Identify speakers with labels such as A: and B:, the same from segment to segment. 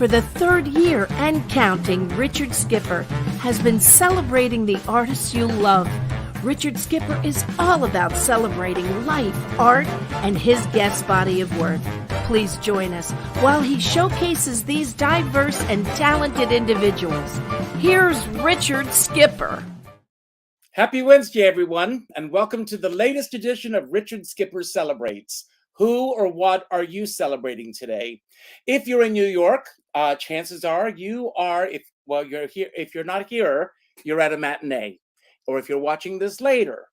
A: For the third year and counting, Richard Skipper has been celebrating the artists you love. Richard Skipper is all about celebrating life, art, and his guest body of work. Please join us while he showcases these diverse and talented individuals. Here's Richard Skipper.
B: Happy Wednesday, everyone, and welcome to the latest edition of Richard Skipper Celebrates. Who or what are you celebrating today? If you're in New York, chances are you are, you're here. If you're not here, you're at a matinee. Or if you're watching this later,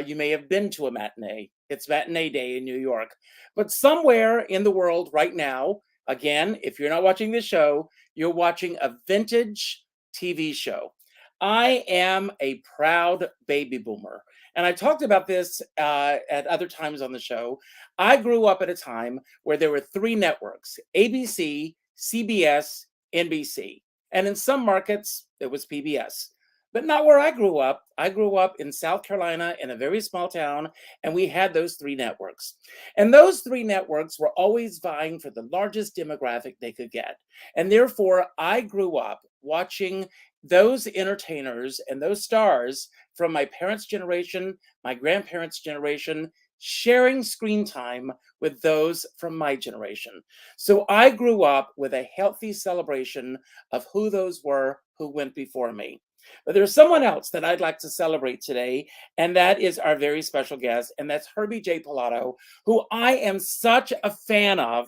B: you may have been to a matinee. It's matinee day in New York. But somewhere in the world right now, again, if you're not watching this show, you're watching a vintage TV show. I am a proud baby boomer. And I talked about this at other times on the show. I grew up at a time where there were three networks: ABC, CBS, NBC. And in some markets, it was PBS. But not where I grew up. I grew up in South Carolina in a very small town, and we had those three networks. And those three networks were always vying for the largest demographic they could get. And therefore, I grew up watching those entertainers and those stars from my parents' generation, my grandparents' generation, sharing screen time with those from my generation. So I grew up with a healthy celebration of who those were who went before me. But there's someone else that I'd like to celebrate today, and that is our very special guest, and that's Herbie J. Pilato, who I am such a fan of.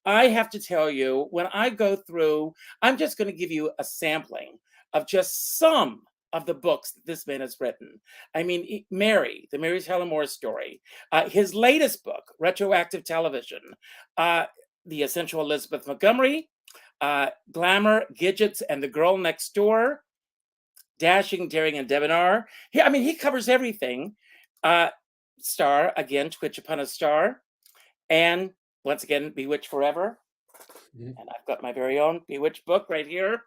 B: I have to tell you, when I go through, I'm just going to give you a sampling of just some of the books that this man has written. I mean, Mary, the Mary Tyler Moore story, his latest book, Retroactive Television, The Essential Elizabeth Montgomery, Glamour, Gidgets, and the Girl Next Door, Dashing, Daring, and Debonair. He covers everything. Star, again, Twitch Upon a Star. And once again, Bewitched Forever. And I've got my very own Bewitched book right here.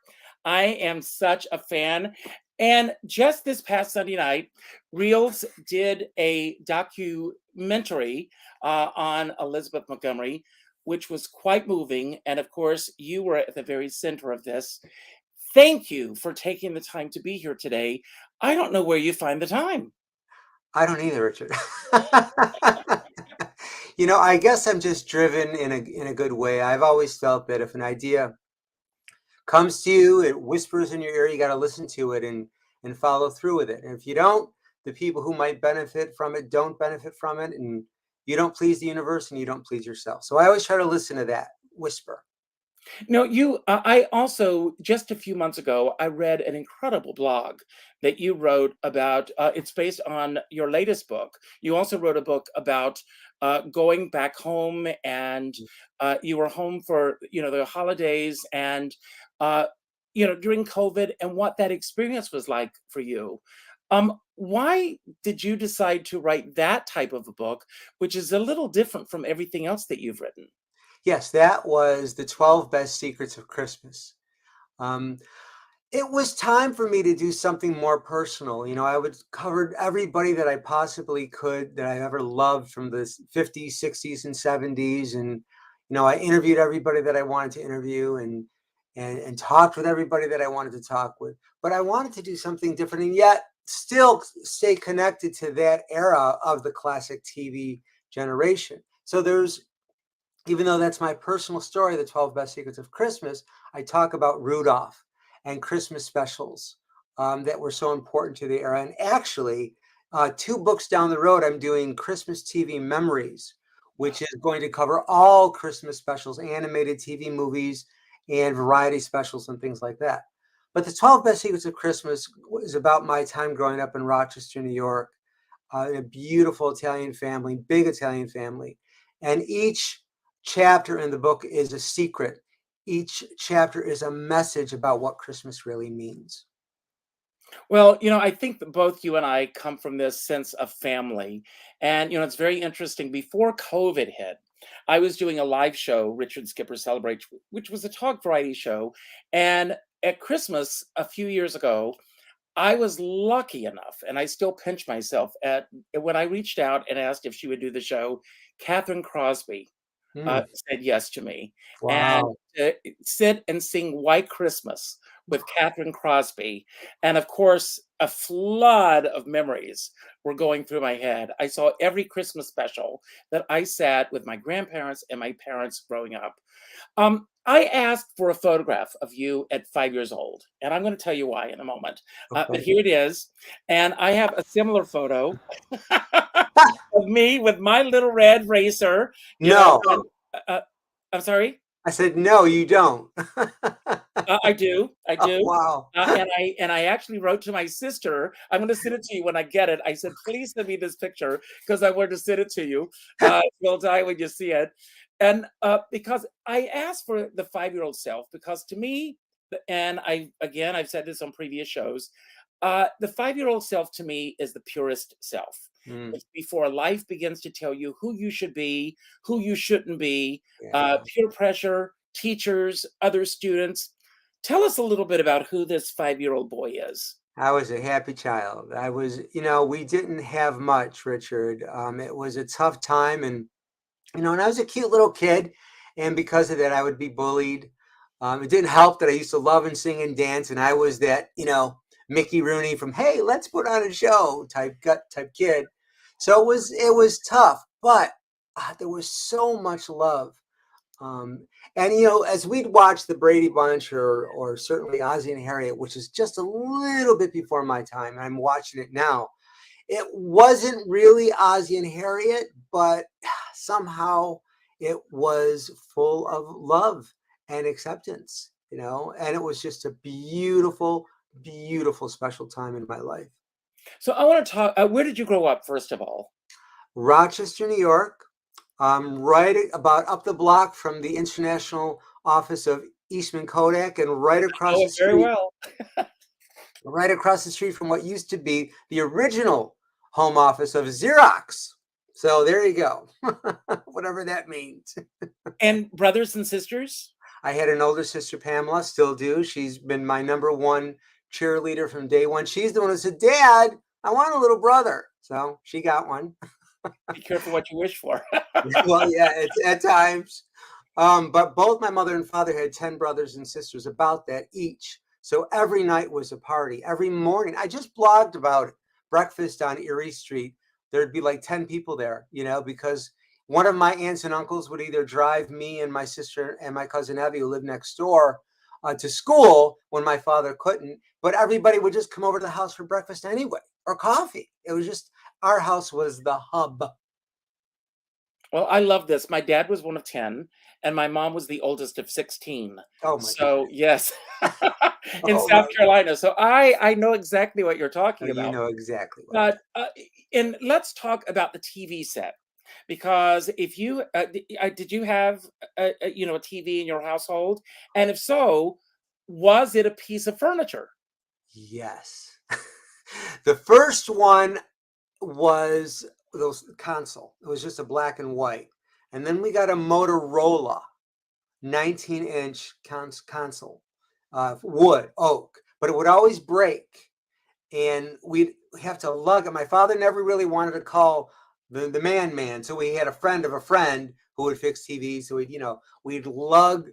B: I am such a fan. And just this past Sunday night, Reels did a documentary on Elizabeth Montgomery, which was quite moving. And of course, you were at the very center of this. Thank you for taking the time to be here today. I don't know where you find the time.
C: I don't either, Richard. I guess I'm just driven in a good way. I've always felt that if an idea comes to you, it whispers in your ear, you got to listen to it and follow through with it. And if you don't, the people who might benefit from it don't benefit from it, and you don't please the universe and you don't please yourself. So I always try to listen to that whisper.
B: No, I also, just a few months ago, I read an incredible blog that you wrote about, it's based on your latest book. You also wrote a book about going back home, and you were home for, the holidays and, during COVID, and what that experience was like for you. Why did you decide to write that type of a book, which is a little different from everything else that you've written?
C: Yes, that was the 12 Best Secrets of Christmas. It was time for me to do something more personal. I would cover everybody that I possibly could, that I ever loved from the 50s, 60s, and 70s. And, I interviewed everybody that I wanted to interview and talked with everybody that I wanted to talk with. But I wanted to do something different and yet still stay connected to that era of the classic TV generation. So even though that's my personal story, the 12 Best Secrets of Christmas, I talk about Rudolph and Christmas specials that were so important to the era. And actually, 2 books down the road, I'm doing Christmas TV Memories, which is going to cover all Christmas specials, animated TV movies, and variety specials and things like that. But the 12 Best Secrets of Christmas is about my time growing up in Rochester, New York, in a beautiful Italian family, big Italian family. And each chapter in the book is a secret. Each chapter is a message about what Christmas really means.
B: Well, I think that both you and I come from this sense of family. And, it's very interesting. Before COVID hit, I was doing a live show, Richard Skipper Celebrates, which was a talk variety show. And at Christmas a few years ago, I was lucky enough, and I still pinch myself when I reached out and asked if she would do the show, Catherine Crosby
C: Hmm.
B: said yes to me. And
C: Wow.
B: to sit and sing White Christmas with Catherine Crosby. And of course, a flood of memories were going through my head. I saw every Christmas special that I sat with my grandparents and my parents growing up. I asked for a photograph of you at 5 years old, and I'm going to tell you why in a moment. But
C: Okay.
B: here it is. And I have a similar photo of me with my little red racer, you know,
C: No,
B: and I'm sorry.
C: I said, no, you don't.
B: I do, I
C: Oh,
B: do.
C: wow.
B: And I actually wrote to my sister. I'm going to send it to you when I get it. I said, please send me this picture because I wanted to send it to you. You'll die when you see it. And because I asked for the 5-year-old self, because to me, and I've said this on previous shows, the 5-year-old self to me is the purest self.
C: Mm,
B: It's before life begins to tell you who you should be, who you shouldn't be,
C: yeah.
B: peer pressure, teachers, other students. Tell us a little bit about who this 5-year-old boy is.
C: I was a happy child. I was, we didn't have much, Richard. It was a tough time, and I was a cute little kid, and because of that, I would be bullied. It didn't help that I used to love and sing and dance, and I was that, Mickey Rooney from "Hey, let's put on a show" type kid. So it was tough, but there was so much love. Um, and as we'd watch the Brady Bunch or certainly Ozzie and Harriet, which is just a little bit before my time, and I'm watching it now. It wasn't really Ozzie and Harriet, but somehow it was full of love and acceptance, and it was just a beautiful, beautiful, special time in my life.
B: So I want to talk. Where did you grow up, first of all?
C: Rochester, New York, right about up the block from the international office of Eastman Kodak, and
B: Know it very well.
C: right across the street from what used to be the original home office of Xerox. So there you go. Whatever that means.
B: And brothers and sisters?
C: I had an older sister, Pamela, still do. She's been my number one cheerleader from day one. She's the one who said, Dad, I want a little brother. So she got one.
B: Be careful what you wish for.
C: Well, yeah, it's at times. But both my mother and father had 10 brothers and sisters, about that each. So every night was a party. Every morning, I just blogged about breakfast on Erie Street. There'd be like 10 people there, because one of my aunts and uncles would either drive me and my sister and my cousin Evie, who lived next door, to school when my father couldn't. But everybody would just come over to the house for breakfast anyway, or coffee. It was just, our house was the hub.
B: Well, I love this. My dad was one of 10, and my mom was the oldest of 16.
C: Oh my
B: So,
C: goodness.
B: yes, in
C: Oh
B: South
C: my,
B: Carolina. So I know exactly what you're talking
C: you
B: about.
C: know exactly what I'm.
B: But and let's talk about the TV set, because if you did you have a TV in your household, and if so, was it a piece of furniture?
C: Yes. The first one was those console. It was just a black and white. And then we got a Motorola 19-inch console, wood, oak, but it would always break. And we'd have to lug it. My father never really wanted to call the man. So we had a friend of a friend who would fix TVs. So we'd lug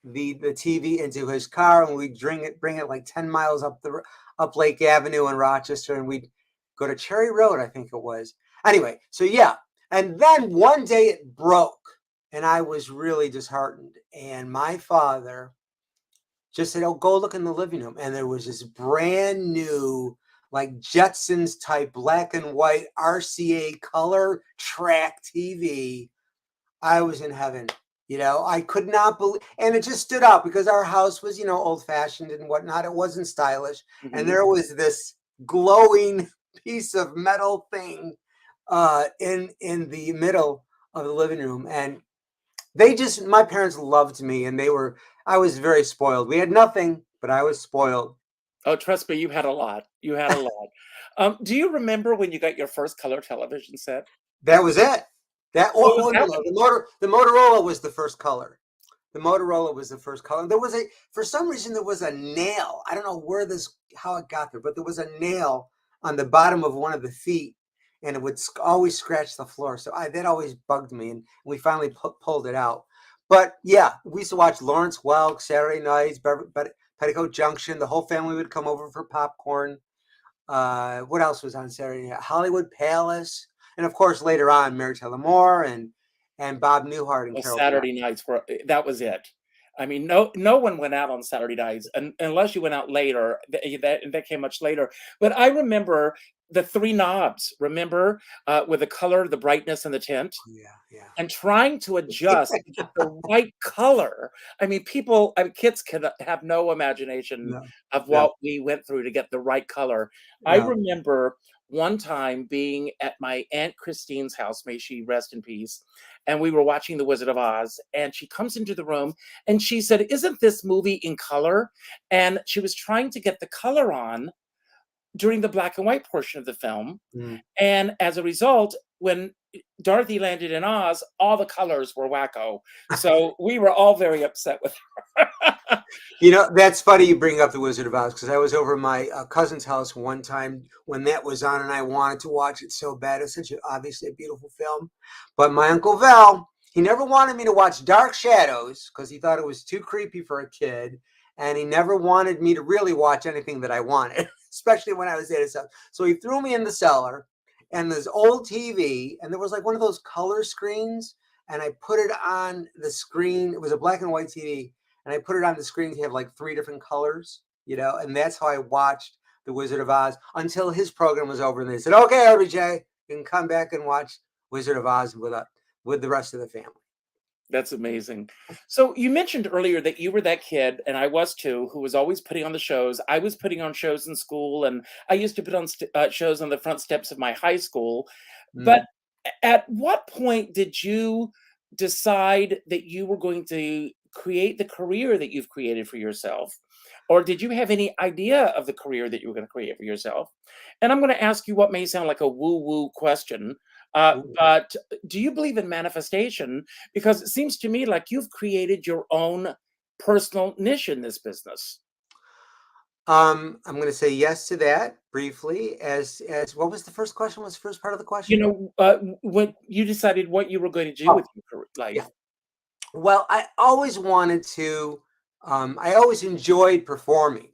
C: the TV into his car, and we'd bring it like 10 miles up Lake Avenue in Rochester, and we'd go to Cherry Road, I think it was. Anyway, so yeah. And then one day it broke, and I was really disheartened. And my father just said, "Oh, go look in the living room." And there was this brand new, like Jetsons type black and white RCA color track TV. I was in heaven. I could not believe, and it just stood out because our house was, old fashioned and whatnot. It wasn't stylish. And
B: Mhm.
C: there was this glowing piece of metal thing in the middle of the living room. And my parents loved me, and I was very spoiled. We had nothing, but I was spoiled.
B: Oh, trust me, you had a lot. You had a lot. Do you remember when you got your first color television set?
C: That was it.
B: What was
C: Oh,
B: that
C: no,
B: one?
C: the Motorola was the first color. The Motorola was the first color. For some reason, there was a nail. I don't know how it got there, but there was a nail on the bottom of one of the feet. and it would always scratch the floor. So that always bugged me, and we finally pulled it out. But yeah, we used to watch Lawrence Welk Saturday nights, Petticoat Junction. The whole family would come over for popcorn. What else was on Saturday night? Hollywood Palace, and of course later on Mary Tyler Moore and Bob Newhart and
B: Well,
C: Carol Burnett.
B: Saturday nights were that was it. I mean, no one went out on Saturday nights unless you went out later. That came much later. But I remember the three knobs. Remember with the color, the brightness, and the tint,
C: Yeah, yeah.
B: and trying to adjust to get the right color. I mean, kids can have no imagination
C: No,
B: of
C: no,
B: what we went through to get the right color. I
C: no.
B: remember one time being at my Aunt Christine's house, may she rest in peace, and we were watching The Wizard of Oz, and she comes into the room and she said, "Isn't this movie in color?" And she was trying to get the color on during the black and white portion of the film.
C: Mm.
B: And as a result, when Dorothy landed in Oz, all the colors were wacko. So we were all very upset with her.
C: You know, that's funny you bring up The Wizard of Oz, because I was over my cousin's house one time when that was on, and I wanted to watch it so bad. It's obviously a beautiful film. But my Uncle Val, he never wanted me to watch Dark Shadows because he thought it was too creepy for a kid. And he never wanted me to really watch anything that I wanted, especially when I was at his house. So he threw me in the cellar and this old TV, and there was like one of those color screens, and I put it on the screen. It was a black and white TV, and I put it on the screen to have like 3 different colors, and that's how I watched The Wizard of Oz until his program was over, and they said, "Okay, Herbie J, you can come back and watch Wizard of Oz with the rest of the family."
B: That's amazing. So you mentioned earlier that you were that kid, and I was too, who was always putting on the shows. I was putting on shows in school, and I used to put on shows on the front steps of my high school. But
C: Mm.
B: at what point did you decide that you were going to create the career that you've created for yourself? Or did you have any idea of the career that you were going to create for yourself? And I'm going to ask you what may sound like a woo-woo question,
C: Ooh.
B: but do you believe in manifestation? Because it seems to me like you've created your own personal niche in this business.
C: I'm going to say yes to that briefly. As what was the first question? Was the first part of the
B: You
C: question?
B: know, when you decided what you were going to do
C: Oh,
B: with your
C: yeah.
B: life.
C: Well, I always wanted to. I always enjoyed performing.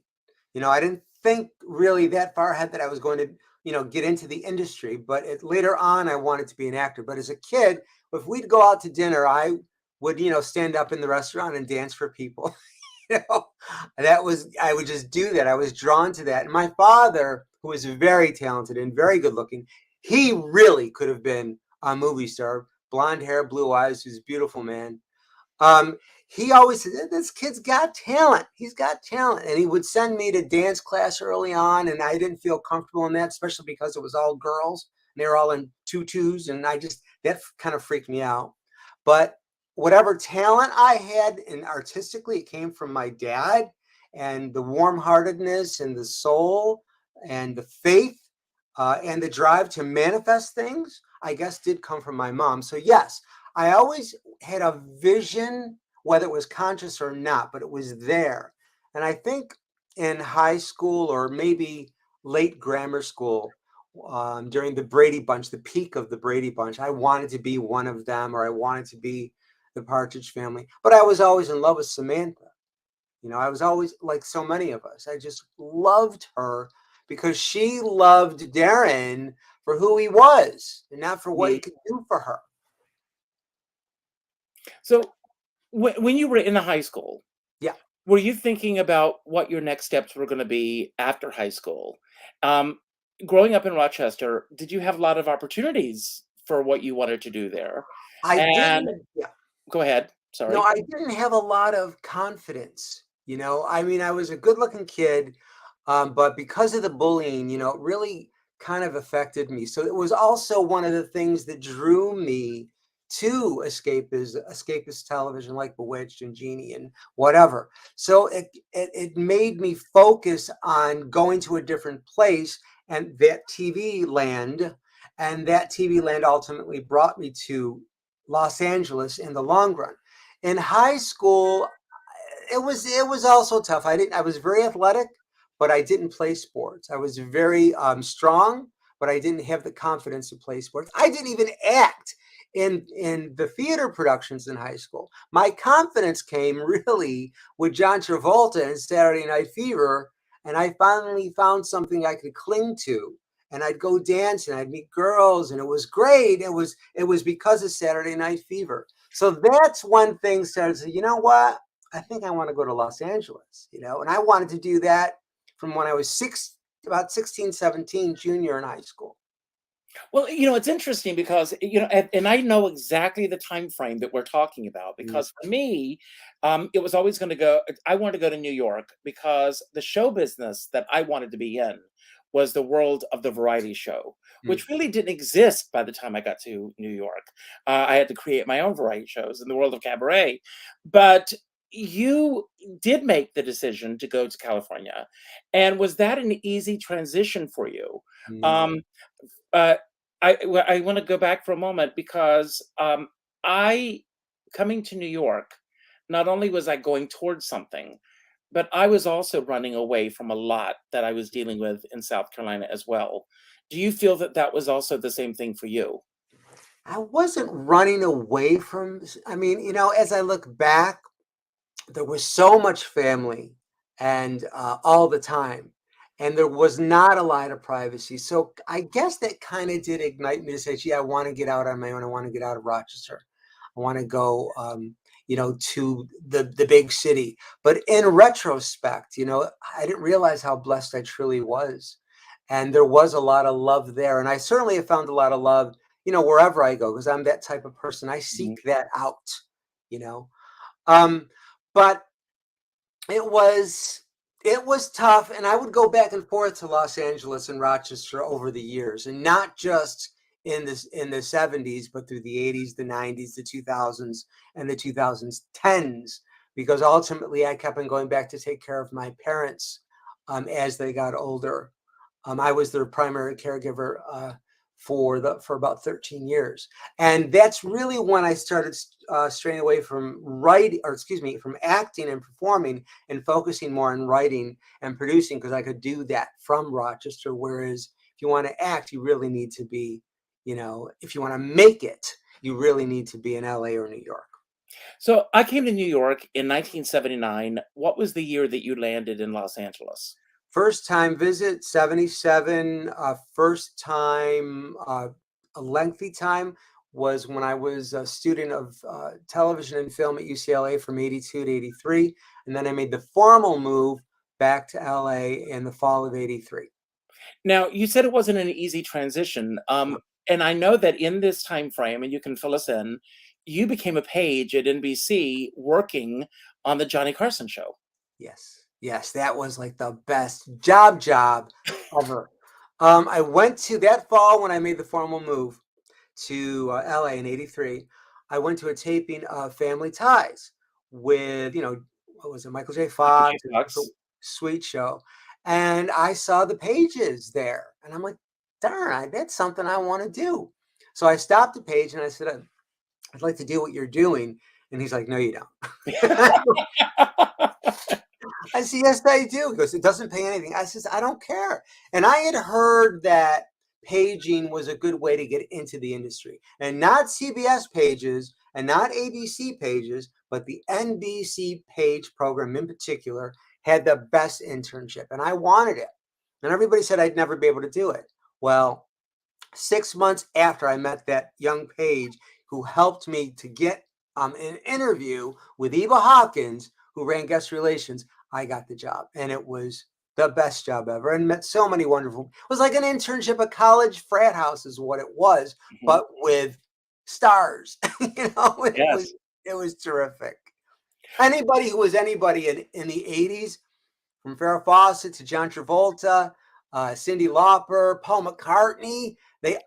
C: I didn't think really that far ahead that I was going to, get into the industry. But later on, I wanted to be an actor. But as a kid, if we'd go out to dinner, I would, stand up in the restaurant and dance for people. you know, I would just do that. I was drawn to that. And my father, who was very talented and very good looking, he really could have been a movie star. Blonde hair, blue eyes, he was a beautiful man. Um, he always said, "This kid's got talent. He's got talent." And he would send me to dance class early on, and I didn't feel comfortable in that, especially because it was all girls. And they were all in tutus, and that kind of freaked me out. But whatever talent I had, and artistically, it came from my dad, and the warm-heartedness and the soul and the faith and the drive to manifest things, I guess, did come from my mom. So yes, I always had a vision, whether it was conscious or not, but it was there. And I think in high school or maybe late grammar school, during the Brady Bunch, the peak of the Brady Bunch, I wanted to be one of them, or I wanted to be the Partridge Family. But I was always in love with Samantha. I was always like so many of us. I just loved her because she loved Darren for who he was and not for what he
B: Mm.
C: could do for her.
B: So when you were in the high school,
C: Yeah.
B: were you thinking about what your next steps were going to be after high school? Um, Growing up in Rochester, did you have a lot of opportunities for what you wanted to do there?
C: I
B: And
C: didn't. Yeah.
B: go ahead.
C: No,
B: Sorry.
C: I didn't have a lot of confidence. I mean, I was a good-looking kid, but because of the bullying, it really kind of affected me. So it was also one of the things that drew me to escapist television like Bewitched and Genie and whatever. So it made me focus on going to a different place and that TV land, and that TV land ultimately brought me to Los Angeles in the long run. In high school, it was also tough. I was very athletic, but I didn't play sports. I was very strong, but I didn't have the confidence to play sports. I didn't even act in the theater productions in high school. My confidence came really with John Travolta in Saturday Night Fever, and I finally found something I could cling to. And I'd go dance and I'd meet girls, and it was great. It was because of Saturday Night Fever. So that's when things started to say, you know what? I think I want to go to Los Angeles, and I wanted to do that from when I was about 16, 17, junior in high school.
B: Well, it's interesting because, and I know exactly the time frame that we're talking about,
C: Mm,
B: because for me, it was always going to go. I wanted to go to New York because the show business that I wanted to be in was the world of the variety show,
C: mm.
B: which really didn't exist by the time I got to New York. I had to create my own variety shows in the world of cabaret. But you did make the decision to go to California. And was that an easy transition for you?
C: No.
B: Um, uh, I want to go back for a moment because I coming to New York, not only was I going towards something, but I was also running away from a lot that I was dealing with in South Carolina as well. Do you feel that that was also the same thing for you?
C: I wasn't running away from, I mean, as I look back, there was so much family and all the time, and there was not a lot of privacy. So I guess that kind of did ignite me to say, gee, I want to get out on my own. I want to get out of Rochester. I want to go, to the big city. But in retrospect, I didn't realize how blessed I truly was. And there was a lot of love there. And I certainly have found a lot of love, wherever I go, because I'm that type of person. I
B: Mhm.
C: seek that out, you know. Um, but it was tough, and I would go back and forth to Los Angeles and Rochester over the years, and not just in the 70s, but through the 80s, the 90s, the 2000s, and the 2010s, because ultimately I kept on going back to take care of my parents as they got older. I was their primary caregiver for about 13 years, and that's really when I started straying away from writing, or excuse me, from acting and performing, and focusing more on writing and producing, because I could do that from Rochester. Whereas if you want to act, you really need to be, if you want to make it, you really need to be in LA or New York.
B: So I came to New York in 1979. What was the year that you landed in Los Angeles?
C: First time visit, 77. First time, a lengthy time was when I was a student of television and film at UCLA from 82 to 83. And then I made the formal move back to LA in the fall of 83.
B: Now, you said it wasn't an easy transition. And I know that in this time frame, and you can fill us in, you became a page at NBC working on the Johnny Carson show.
C: Yes. Yes, that was like the best job ever. I went to that fall when I made the formal move to LA in 83. I went to a taping of Family Ties with, what was it, Michael J.
B: Michael J.
C: Fox, and it was a
B: Fox.
C: sweet show. And I saw the pages there, and I'm like, darn, that's something I want to do. So I stopped the page and I said, I'd like to do what you're doing. And he's like, no, you don't. I said, yes, I do. He goes, it doesn't pay anything. I says, I don't care. And I had heard that paging was a good way to get into the industry, and not CBS pages and not ABC pages, but the NBC page program in particular had the best internship, and I wanted it. And everybody said I'd never be able to do it. Well, 6 months after I met that young page who helped me to get an interview with Eva Hawkins, who ran guest relations, I got the job. And it was the best job ever, and met so many wonderful. It was like an internship, a college frat house is what it was,
B: Mhm.
C: but with stars.
B: Yes.
C: It was terrific. Anybody who was anybody in the 80s, from Farrah Fawcett to John Travolta, Cyndi Lauper, Paul McCartney.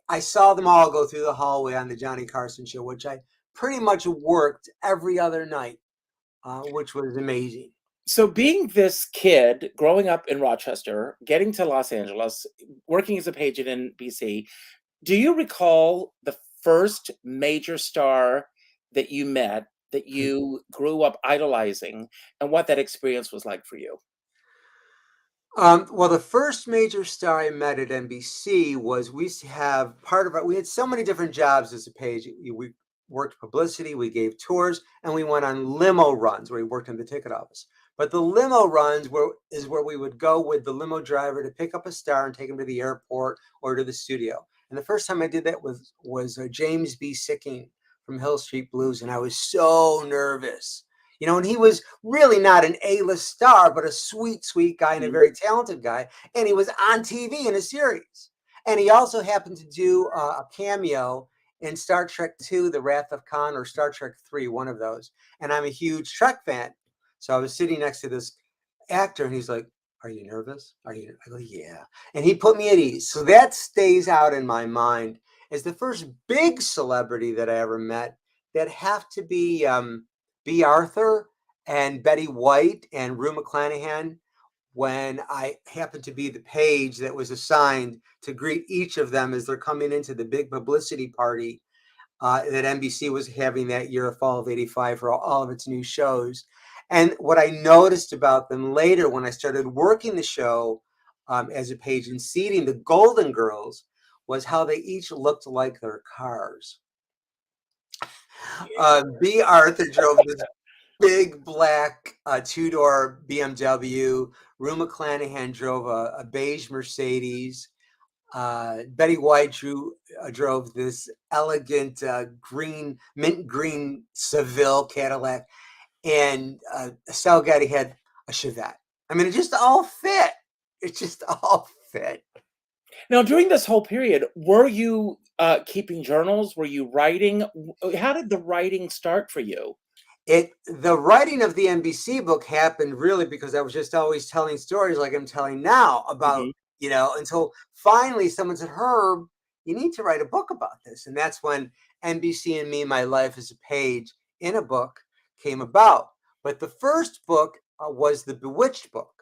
C: I saw them all go through the hallway on the Johnny Carson show, which I pretty much worked every other night, which was amazing.
B: So being this kid growing up in Rochester, getting to Los Angeles, working as a page at NBC, do you recall the first major star that you met, that you grew up idolizing, and what that experience was like for you?
C: Well, the first major star I met at NBC was we used to have we had so many different jobs as a page. We worked publicity, we gave tours, and we went on limo runs where we worked in the ticket office. But the limo runs is where we would go with the limo driver to pick up a star and take him to the airport or to the studio. And the first time I did that was James B. Sicking from Hill Street Blues, and I was so nervous. And he was really not an A-list star, but a sweet, sweet guy and a
B: Mhm.
C: very talented guy. And he was on TV in a series. And he also happened to do a cameo in Star Trek II, The Wrath of Khan, or Star Trek III, one of those. And I'm a huge Trek fan. So I was sitting next to this actor, and he's like, "Are you nervous? Are you?" I go, "Yeah." And he put me at ease. So that stays out in my mind as the first big celebrity that I ever met. That have to be B. Arthur and Betty White and Rue McClanahan, when I happened to be the page that was assigned to greet each of them as they're coming into the big publicity party that NBC was having that year, fall of '85, for all of its new shows. And what I noticed about them later when I started working the show as a page and seating the Golden Girls was how they each looked like their cars. B. Arthur drove this big black two-door BMW. Rue McClanahan drove a beige Mercedes. Betty White drove this elegant mint green Seville Cadillac, and Estelle Getty had a Chevette. I mean, it just all fit. It just all fit.
B: Now, during this whole period, were you keeping journals? Were you writing? How did the writing start for you?
C: The writing of the NBC book happened really because I was just always telling stories like I'm telling now about,
B: Mhm.
C: until finally someone said, "Herb, you need to write a book about this." And that's when NBC and Me, My Life as a Page in a Book came about. But the first book was the Bewitched book.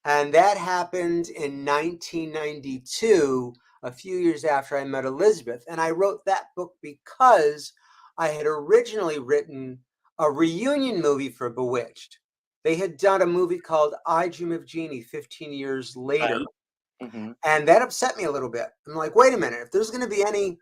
C: And that happened in 1992, a few years after I met Elizabeth. And I wrote that book because I had originally written a reunion movie for Bewitched. They had done a movie called I Dream of Jeannie 15 years later.
B: Right. Mhm.
C: And that upset me a little bit. I'm like, wait a minute, if there's going to be any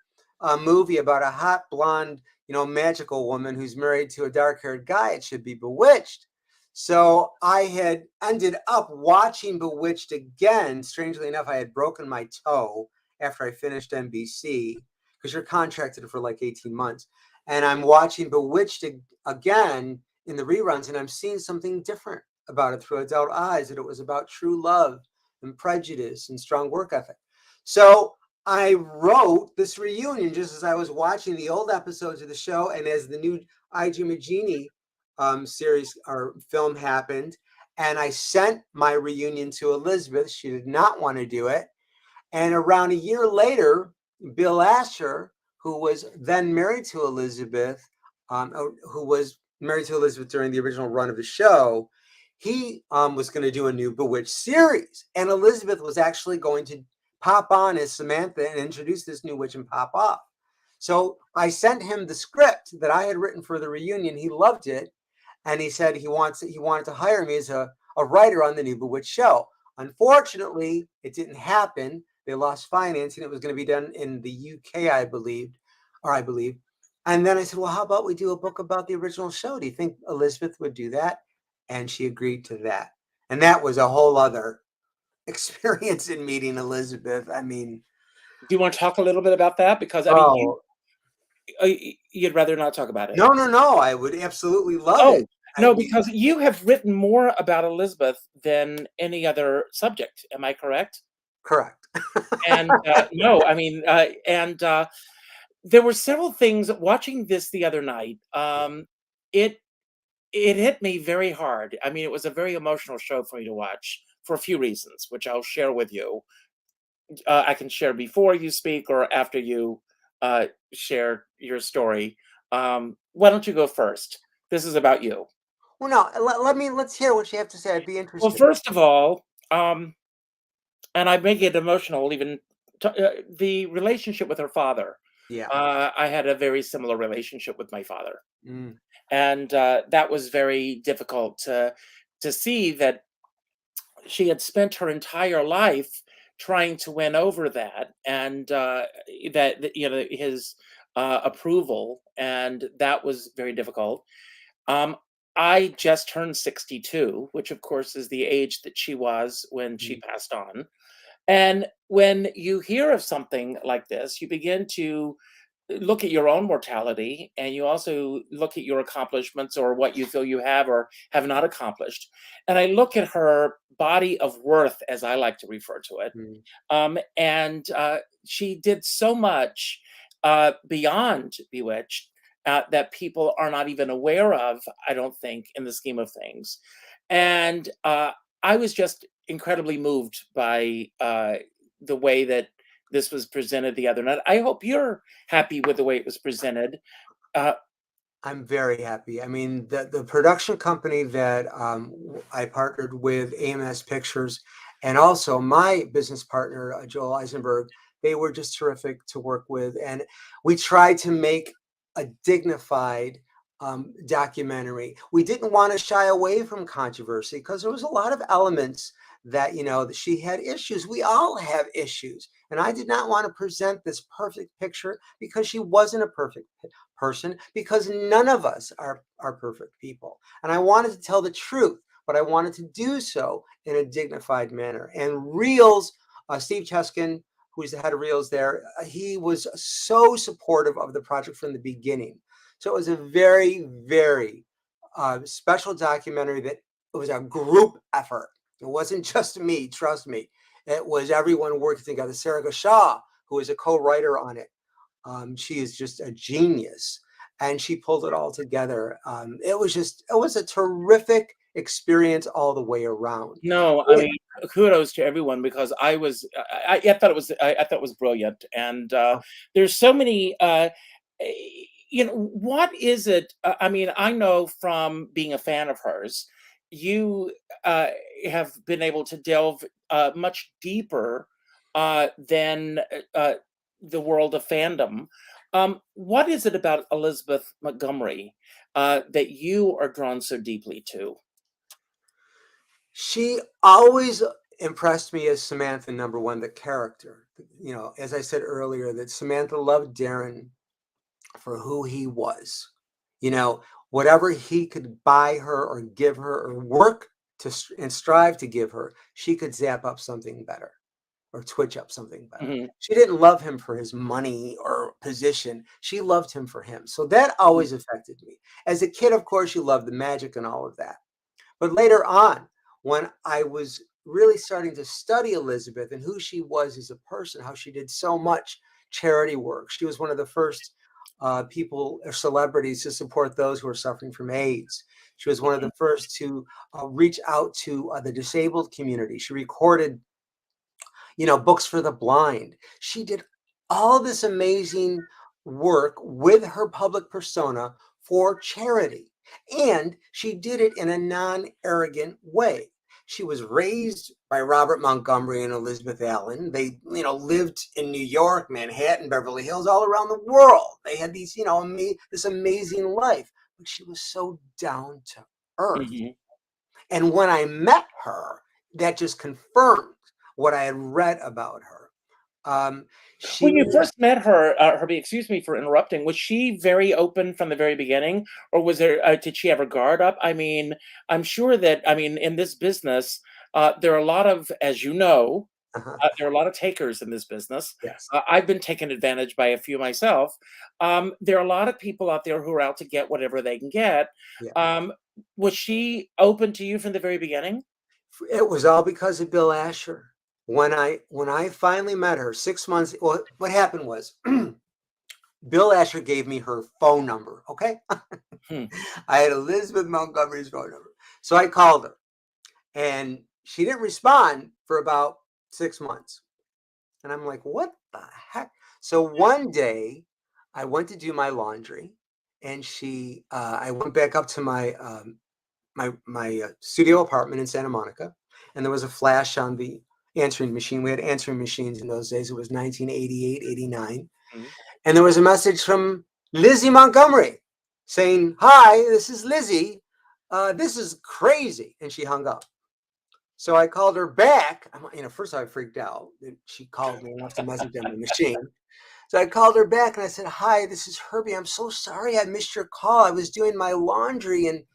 C: movie about a hot blonde, magical woman who's married to a dark haired guy, it should be Bewitched. So I had ended up watching Bewitched again. Strangely enough, I had broken my toe after I finished NBC because you're contracted for like 18 months. And I'm watching Bewitched again in the reruns, and I'm seeing something different about it through adult eyes, that it was about true love and prejudice and strong work ethic. So I wrote this reunion just as I was watching the old episodes of the show, and as the new I Dream of Jeannie series or film happened, and I sent my reunion to Elizabeth. She did not want to do it, and around a year later, Bill Asher, who was then married to Elizabeth, who was married to Elizabeth during the original run of the show, he was going to do a new Bewitched series. And Elizabeth was actually going to pop on as Samantha and introduce this new witch and pop off. So I sent him the script that I had written for the reunion. He loved it. And he said he wanted to hire me as a writer on the new Bewitched show. Unfortunately, it didn't happen. They lost financing. It was going to be done in the UK, I believe. And then I said, well, how about we do a book about the original show? Do you think Elizabeth would do that? And she agreed to that. And that was a whole other experience in meeting Elizabeth. I mean,
B: Do you want to talk a little bit about that? Because I mean,
C: oh,
B: you'd rather not talk about it.
C: no, no, no. I would absolutely love it.
B: Oh,
C: I
B: no,
C: mean,
B: because you have written more about Elizabeth than any other subject. Am I correct?
C: correct.
B: And no, I mean, and there were several things watching this the other night. It it hit me very hard. I mean, it was a very emotional show for me to watch for a few reasons, which I'll share with you. I can share before you speak or after you share your story. Why don't you go first? This is about you.
C: Well, no, let's hear what you have to say. I'd be
B: Well,
C: interested.
B: first of all, and I may get emotional even the relationship with her father.
C: Yeah.
B: I had a very similar relationship with my father,
C: Mm,
B: and that was very difficult to see that she had spent her entire life trying to win over that, and his approval, and that was very difficult. Um, I just turned 62, which of course is the age that she was when she
C: Mhm.
B: passed on. And when you hear of something like this, you begin to look at your own mortality, and you also look at your accomplishments or what you feel you have or have not accomplished. And I look at her body of worth, as I like to refer to it,
C: Mhm.
B: and she did so much beyond Bewitched that people are not even aware of, I don't think, in the scheme of things. And I was just incredibly moved by the way that this was presented the other night. I hope you're happy with the way it was presented. Uh,
C: I'm very happy. I mean, the production company that I partnered with, AMS Pictures, and also my business partner, Joel Eisenberg, they were just terrific to work with. And we tried to make a dignified documentary. We didn't want to shy away from controversy because there was a lot of elements that, that she had issues. We all have issues. And I did not want to present this perfect picture because she wasn't a perfect person, because none of us are perfect people. And I wanted to tell the truth, but I wanted to do so in a dignified manner. And Reels, Steve Cheskin, who's the head of Reels there, he was so supportive of the project from the beginning. So it was a very, very special documentary that it was a group effort. It wasn't just me, trust me. It was everyone working together. Sarah Shaw, who was a co-writer on it, she is just a genius, and she pulled it all together. It was a terrific experience all the way around.
B: no, I mean, kudos to everyone, because I thought I thought it was brilliant, and there's so many. eh, what is it? I mean, I know from being a fan of hers, you uh, have been able to delve much deeper than the world of fandom. What is it about Elizabeth Montgomery that you are drawn so deeply to?
C: She always impressed me as Samantha number one, the character. As I said earlier, that Samantha loved Darren for who he was. You know, whatever he could buy her or give her or work and strive to give her, she could zap up something better or twitch up something better.
B: Mhm.
C: She didn't love him for his money or position. She loved him for him. So that always affected me. As a kid, of course, you love the magic and all of that. But later on, when I was really starting to study Elizabeth and who she was as a person, how she did so much charity work. She was one of the first people or celebrities to support those who are suffering from AIDS. She was one of the first to reach out to the disabled community. She recorded, books for the blind. She did all this amazing work with her public persona for charity. And she did it in a non-arrogant way. She was raised by Robert Montgomery and Elizabeth Allen. They, lived in New York, Manhattan, Beverly Hills, all around the world. They had these, this amazing life. But she was so down to earth.
B: Mhm.
C: And when I met her, that just confirmed what I had read about her. She
B: When you
C: was,
B: first met her, Herbie, excuse me for interrupting, was she very open from the very beginning, or was there? Did she ever guard up? I mean, I'm sure that in this business, there are a lot of, as you know,
C: uh-huh,
B: there are a lot of takers in this business.
C: yes,
B: I've been taken advantage by a few myself. There are a lot of people out there who are out to get whatever they can get.
C: yeah.
B: Um, was she open to you from the very beginning?
C: It was all because of Bill Asher. When I finally met her, 6 months. Well, what happened was Bill Asher gave me her phone number. Okay,
B: Hmm.
C: I had Elizabeth Montgomery's phone number, so I called her, and she didn't respond for about 6 months. And I'm like, what the heck? So one day I went to do my laundry, and I went back up to my studio apartment in Santa Monica, and there was a flash on the answering machine. We had answering machines in those days. It was 1988, 89.
B: Mhm.
C: And there was a message from Lizzie Montgomery saying, "Hi, this is Lizzie. This is crazy." And she hung up. So I called her back. First I freaked out that she called me and left a message on my machine. So I called her back and I said, "Hi, this is Herbie. I'm so sorry I missed your call. I was doing my laundry." And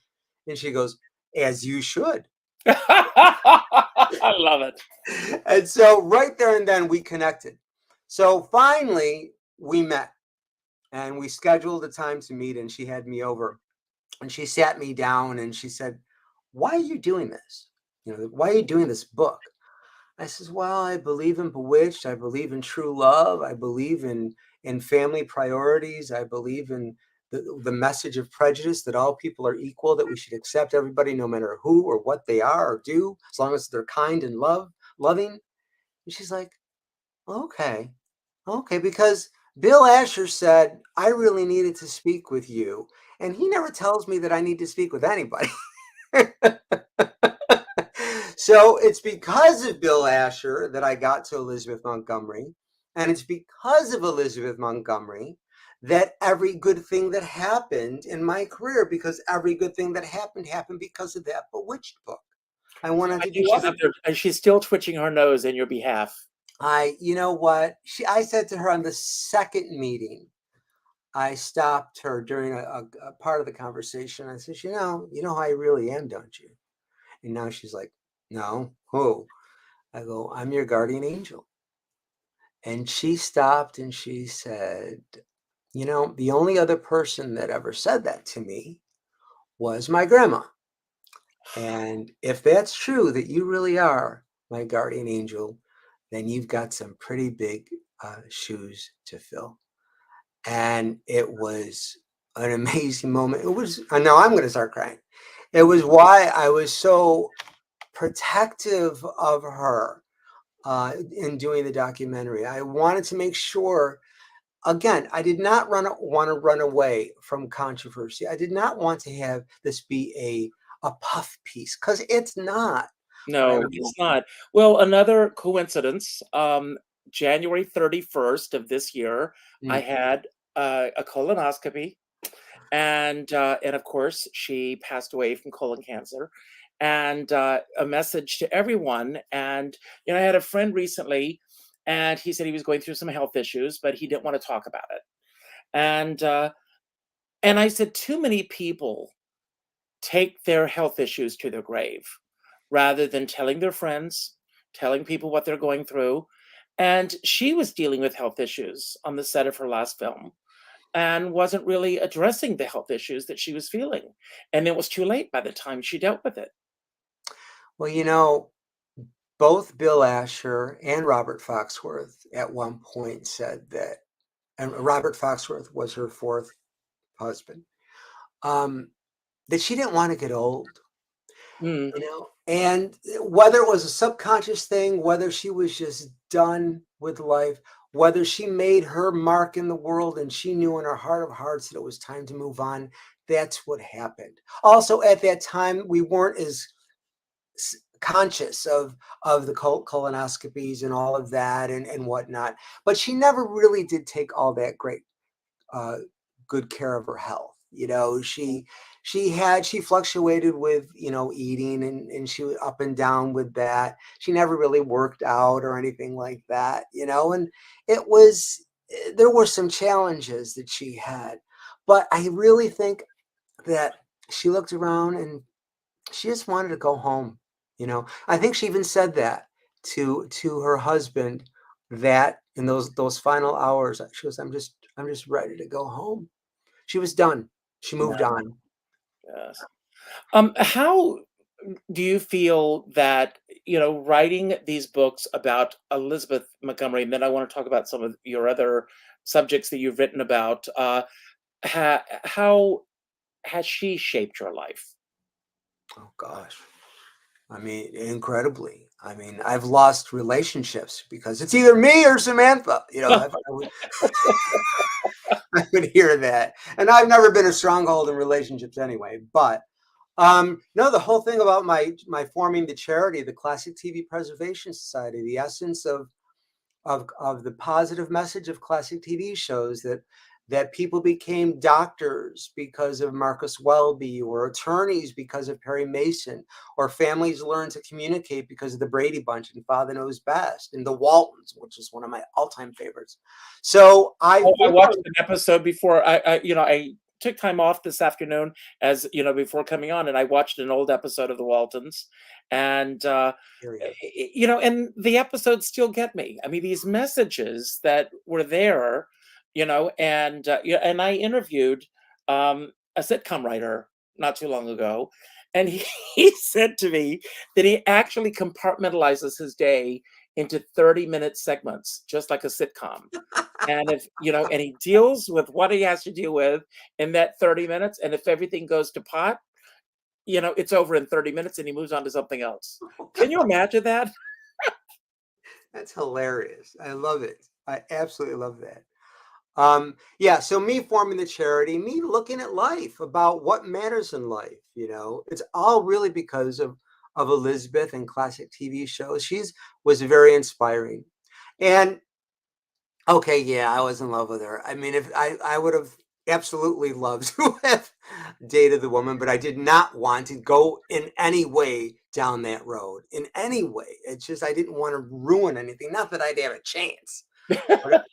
C: she goes, "As you should."
B: I love it.
C: And so right there and then we connected. So finally we met and we scheduled a time to meet, and she had me over and she sat me down and she said, "Why are you doing this? Why are you doing this book?" I says, "Well, I believe in Bewitched. I believe in true love. I believe in family priorities. I believe in the message of prejudice, that all people are equal, that we should accept everybody no matter who or what they are or do, as long as they're kind and loving." And she's like, "Okay, okay," because Bill Asher said I really needed to speak with you, and he never tells me that I need to speak with anybody. So it's because of Bill Asher that I got to Elizabeth Montgomery. And it's because of Elizabeth Montgomery that every good thing that happened in my career, because every good thing that happened because of that Bewitched book. I wanted
B: I
C: to
B: think
C: do
B: she's
C: other.
B: up there, and she's still twitching her nose in your behalf.
C: You know what? I said to her on the second meeting, I stopped her during a part of the conversation. I said, you know how I really am, don't you? And now she's like, "No, who?" I go, "I'm your guardian angel." And she stopped and she said, "The only other person that ever said that to me was my grandma. And if that's true, that you really are my guardian angel, then you've got some pretty big shoes to fill." And it was an amazing moment. It was, now I'm going to start crying. It was why I was so protective of her in doing the documentary. I wanted to make sure, again, I did not want to run away from controversy. I did not want to have this be a puff piece, because it's not. But I
B: No, it's not. Well, another coincidence, January 31st of this year, I
C: Mm.
B: had a colonoscopy, and of course, she passed away from colon cancer. And a message to everyone. And I had a friend recently, and he said he was going through some health issues, but he didn't want to talk about it. And I said, too many people take their health issues to their grave rather than telling their friends, telling people what they're going through. And she was dealing with health issues on the set of her last film and wasn't really addressing the health issues that she was feeling. And it was too late by the time she dealt with it.
C: Well, both Bill Asher and Robert Foxworth at one point said that, and Robert Foxworth was her fourth husband, um, that she didn't want to get old.
B: Mm,
C: And whether it was a subconscious thing, whether she was just done with life, whether she made her mark in the world and she knew in her heart of hearts that it was time to move on, that's what happened. Also, at that time, we weren't as conscious of the colonoscopies and all of that and whatnot. But she never really did take all that great uh, good care of her health. She fluctuated with eating, and she was up and down with that. She never really worked out or anything like that. And it was there were some challenges that she had, but I really think that she looked around and she just wanted to go home. I think she even said that to her husband, that in those final hours, she goes, I'm just ready to go home. She was done. She moved
B: yeah,
C: on.
B: yes. How do you feel that, writing these books about Elizabeth Montgomery, and then I want to talk about some of your other subjects that you've written about, how has she shaped your life?
C: Oh gosh. I mean, incredibly. I mean, I've lost relationships because it's either me or Samantha. I would hear that. And I've never been a stronghold in relationships anyway. But no, the whole thing about my forming the charity, the Classic TV Preservation Society, the essence of the positive message of classic TV shows, that people became doctors because of Marcus Welby, or attorneys because of Perry Mason, or families learned to communicate because of the Brady Bunch and Father Knows Best, and the Waltons, which is one of my all-time favorites. So I
B: Oh, I
C: think
B: watched an episode before. I took time off this afternoon, as before coming on, and I watched an old episode of The Waltons, and
C: area.
B: and the episodes still get me. I mean, these messages that were there, and I interviewed a sitcom writer not too long ago, and he, he said to me that he actually compartmentalizes his day into 30-minute segments, just like a sitcom. And if, and he deals with what he has to deal with in that 30 minutes. And if everything goes to pot, it's over in 30 minutes and he moves on to something else. Can you imagine that?
C: That's hilarious. I love it. I absolutely love that. Yeah, so me forming the charity, me looking at life, about what matters in life, it's all really because of Elizabeth and classic TV shows. She's was very inspiring. And okay, yeah, I was in love with her. I mean, if I would have absolutely loved to have dated the woman, but I did not want to go in any way down that road, in any way. It's just I didn't want to ruin anything. Not that I'd have a chance, but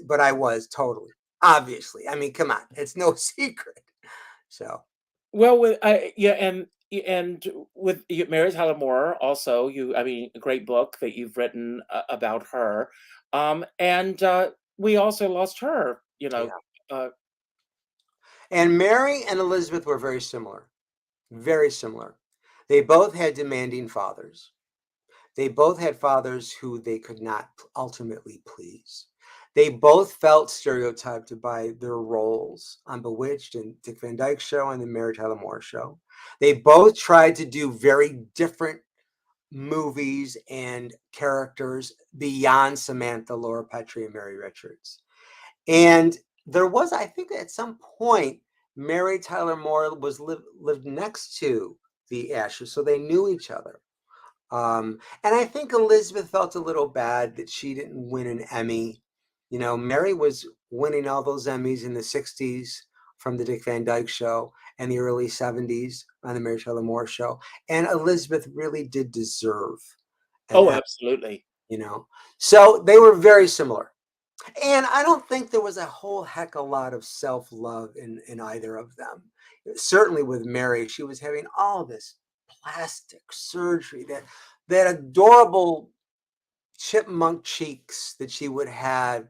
C: but I was totally, obviously. I mean, come on, it's no secret. So
B: Well, with yeah, and with Mary Tyler Moore, also, I mean, a great book that you've written about her, and we also lost her.
C: yeah,
B: Uh,
C: and Mary and Elizabeth were very similar, very similar. They both had demanding fathers. They both had fathers who they could not ultimately please. They both felt stereotyped by their roles on Bewitched and Dick Van Dyke Show and the Mary Tyler Moore Show. They both tried to do very different movies and characters beyond Samantha, Laura Petrie, and Mary Richards. And there was, I think, at some point, Mary Tyler Moore lived next to the Ashers, so they knew each other. And I think Elizabeth felt a little bad that she didn't win an Emmy. Mary was winning all those Emmys in the 60s from the Dick Van Dyke Show and the early 70s on the Mary Tyler Moore Show. And Elizabeth really did deserve an
B: oh,
C: Emmy,
B: absolutely.
C: you know. So they were very similar. And I don't think there was a whole heck a lot of self-love in either of them. Certainly with Mary, she was having all this plastic surgery, that adorable chipmunk cheeks that she would have,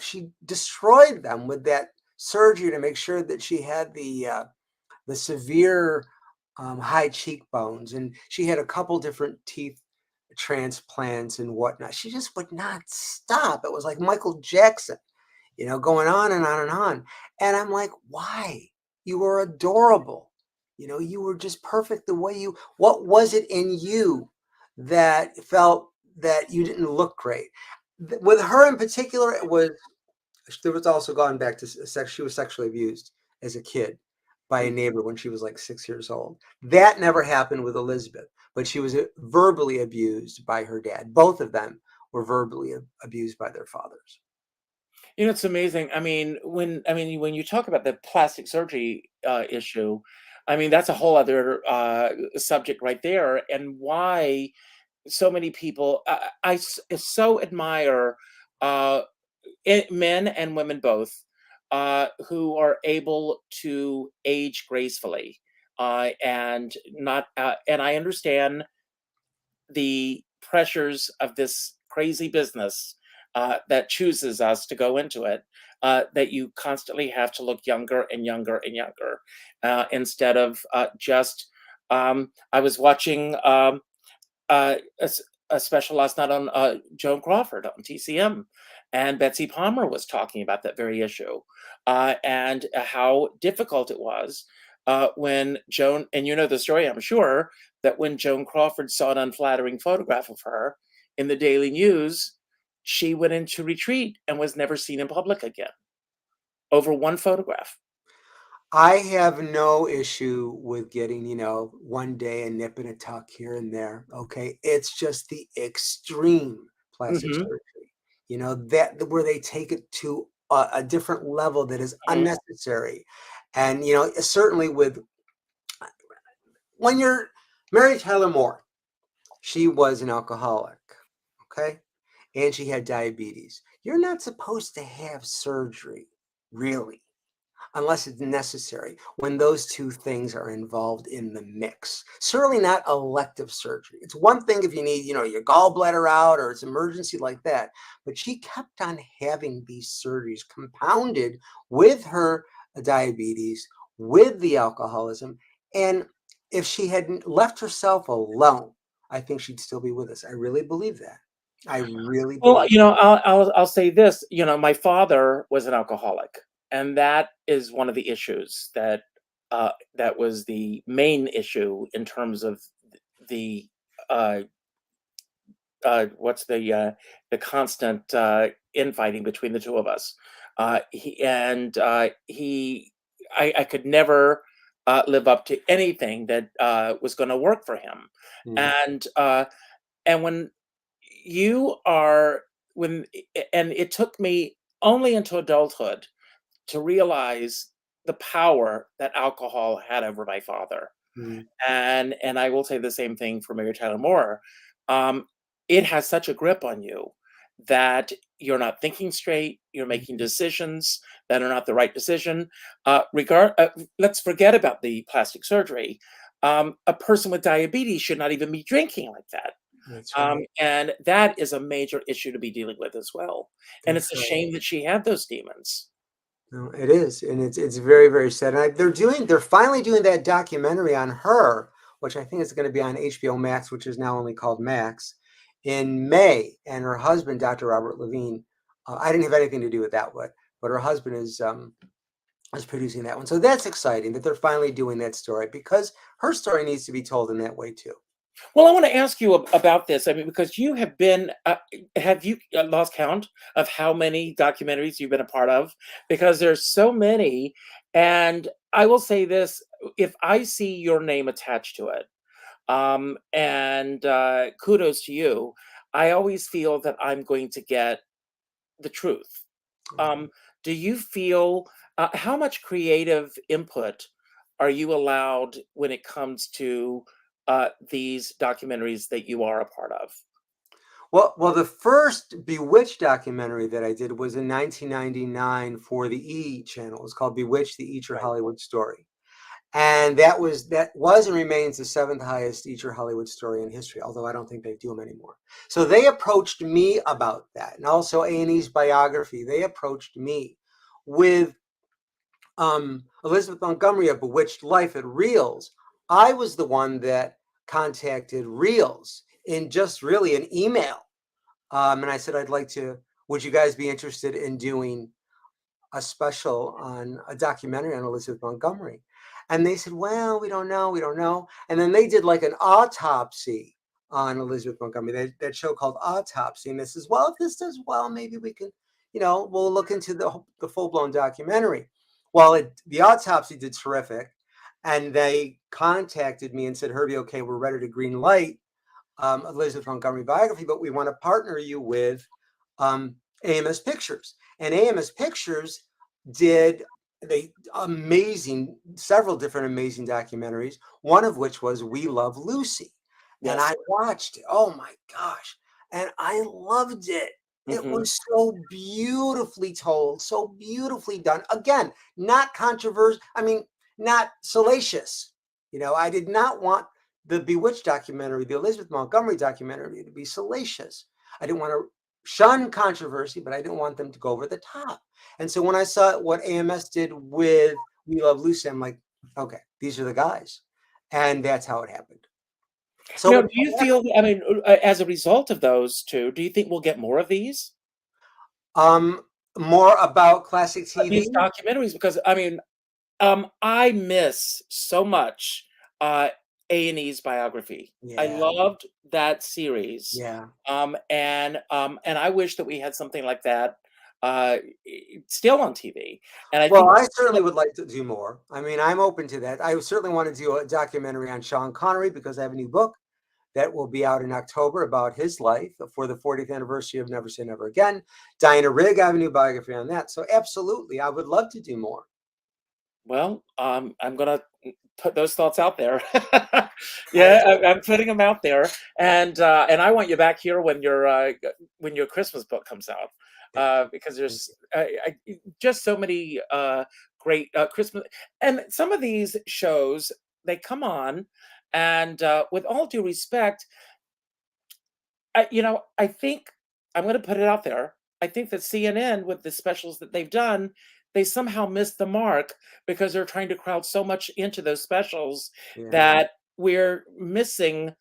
C: she destroyed them with that surgery to make sure that she had the severe high cheekbones, and she had a couple different teeth transplants and whatnot. She just would not stop. It was like Michael Jackson, going on and on and on. And I'm like, why? You were adorable. You were just perfect the way what was it in you that felt that you didn't look great? With her in particular, there was also gone back to sex. She was sexually abused as a kid by a neighbor when she was like 6 years old. That never happened with Elizabeth, but she was verbally abused by her dad. Both of them were verbally abused by their fathers.
B: It's amazing. I mean, when you talk about the plastic surgery issue, I mean, that's a whole other subject right there, and why so many people. So admire uh, men and women both who are able to age gracefully, and not. And I understand the pressures of this crazy business that chooses us to go into it, that you constantly have to look younger and younger and younger, instead of just. I was watching a special last night on Joan Crawford on TCM, and Betsy Palmer was talking about that very issue, and how difficult it was when Joan, and you know the story, I'm sure, that when Joan Crawford saw an unflattering photograph of her in the Daily News, she went into retreat and was never seen in public again over one photograph.
C: I have no issue with getting, one day a nip and a tuck here and there. Okay. It's just the extreme plastic
B: Hmm.
C: surgery, that where they take it to a different level that is
B: Mhm.
C: unnecessary. And, certainly when you're Mary Tyler Moore, she was an alcoholic, okay? And she had diabetes. You're not supposed to have surgery, really, unless it's necessary when those two things are involved in the mix. Certainly not elective surgery. It's one thing if you need, your gallbladder out or it's emergency like that, but she kept on having these surgeries compounded with her diabetes, with the alcoholism. And if she hadn't left herself alone, I think she'd still be with us. I really believe that. I really
B: Well,
C: believe.
B: I'll say this. My father was an alcoholic, and that is one of the issues that was the main issue in terms of the uh, what's the constant infighting between the two of us. I could never live up to anything that was going to work for him,
C: Mm,
B: and uh, and you are when and it took me only into adulthood to realize the power that alcohol had over my father.
C: mm,
B: And I will say the same thing for Mary Tyler Moore. Um, it has such a grip on you that you're not thinking straight. You're making
C: mm.
B: decisions that are not the right decision. Let's forget about the plastic surgery. A person with diabetes should not even be drinking like that.
C: That's right.
B: And that is a major issue to be dealing with as well. And
C: That's
B: it's a
C: right.
B: shame that she had those demons.
C: No, it is, and it's very, very sad. And they're finally doing that documentary on her, which I think is going to be on HBO Max, which is now only called Max, in May. And her husband, Dr. Robert Levine, I didn't have anything to do with that one, but her husband is producing that one. So that's exciting that they're finally doing that story because her story needs to be told in that way too.
B: Well, I want to ask you about this. I mean, because have you lost count of how many documentaries you've been a part of? Because there's so many. And I will say this, if I see your name attached to it, and kudos to you, I always feel that I'm going to get the truth.
C: Mhm.
B: Um, do you feel how much creative input are you allowed when it comes to these documentaries that you are a part of?
C: Well, the first Bewitched documentary that I did was in 1999 for the E channel. It was called Bewitched: The Eacher
B: Right.
C: Hollywood Story. And that was and remains the seventh highest Eacher Hollywood story in history, although I don't think they do them anymore. So they approached me about that. And also A&E's biography, they approached me with Elizabeth Montgomery of Bewitched Life at Reels. I was the one that contacted Reels in just really an email. And I said, would you guys be interested in doing a special on a documentary on Elizabeth Montgomery? And they said, well, we don't know. And then they did like an autopsy on Elizabeth Montgomery, that show called Autopsy. And they says, well, if this does well, maybe we can, we'll look into the full-blown documentary. Well, the autopsy did terrific. And they contacted me and said, Herbie, okay, we're ready to green light Elizabeth Montgomery biography, but we want to partner you with AMS Pictures. And AMS Pictures did several different amazing documentaries, one of which was We Love Lucy. And
B: Yes.
C: I watched it. Oh my gosh. And I loved it. It
B: Hmm.
C: was so beautifully told, so beautifully done. Again, not controversial. I mean, not salacious. I did not want the Bewitched documentary, the Elizabeth Montgomery documentary, to be salacious. I didn't want to shun controversy, but I didn't want them to go over the top. And so when I saw what AMS did with We Love Lucy, I'm like, okay, these are the guys. And that's how it happened. So,
B: Do you feel, I mean, as a result of those two, do you think we'll get more of
C: um, more about classic TV.
B: these documentaries? Because I mean, I miss so much A&E's biography. I
C: Yeah,
B: loved that series,
C: yeah.
B: and I wish that we had something like that still on TV. And I
C: Well,
B: think,
C: I certainly would like to do more. I mean, I'm open to that. I certainly want to do a documentary on Sean Connery because I have a new book that will be out in October about his life for the 40th anniversary of Never Say Never Again. Diana Rigg, I have a new biography on that. So absolutely, I would love to do more.
B: Well, I'm gonna put those thoughts out there.
C: I
B: Yeah, I'm putting them out there, and I want you back here when your Christmas book comes out,
C: thank you.
B: because
C: Thank
B: there's just so many great Christmas, and some of these shows they come on, and with all due respect, I think I'm going to put it out there. I think that CNN, with the specials that they've done, they somehow missed the mark because they're trying to crowd so much into those specials
C: you. Yeah.
B: that we're missing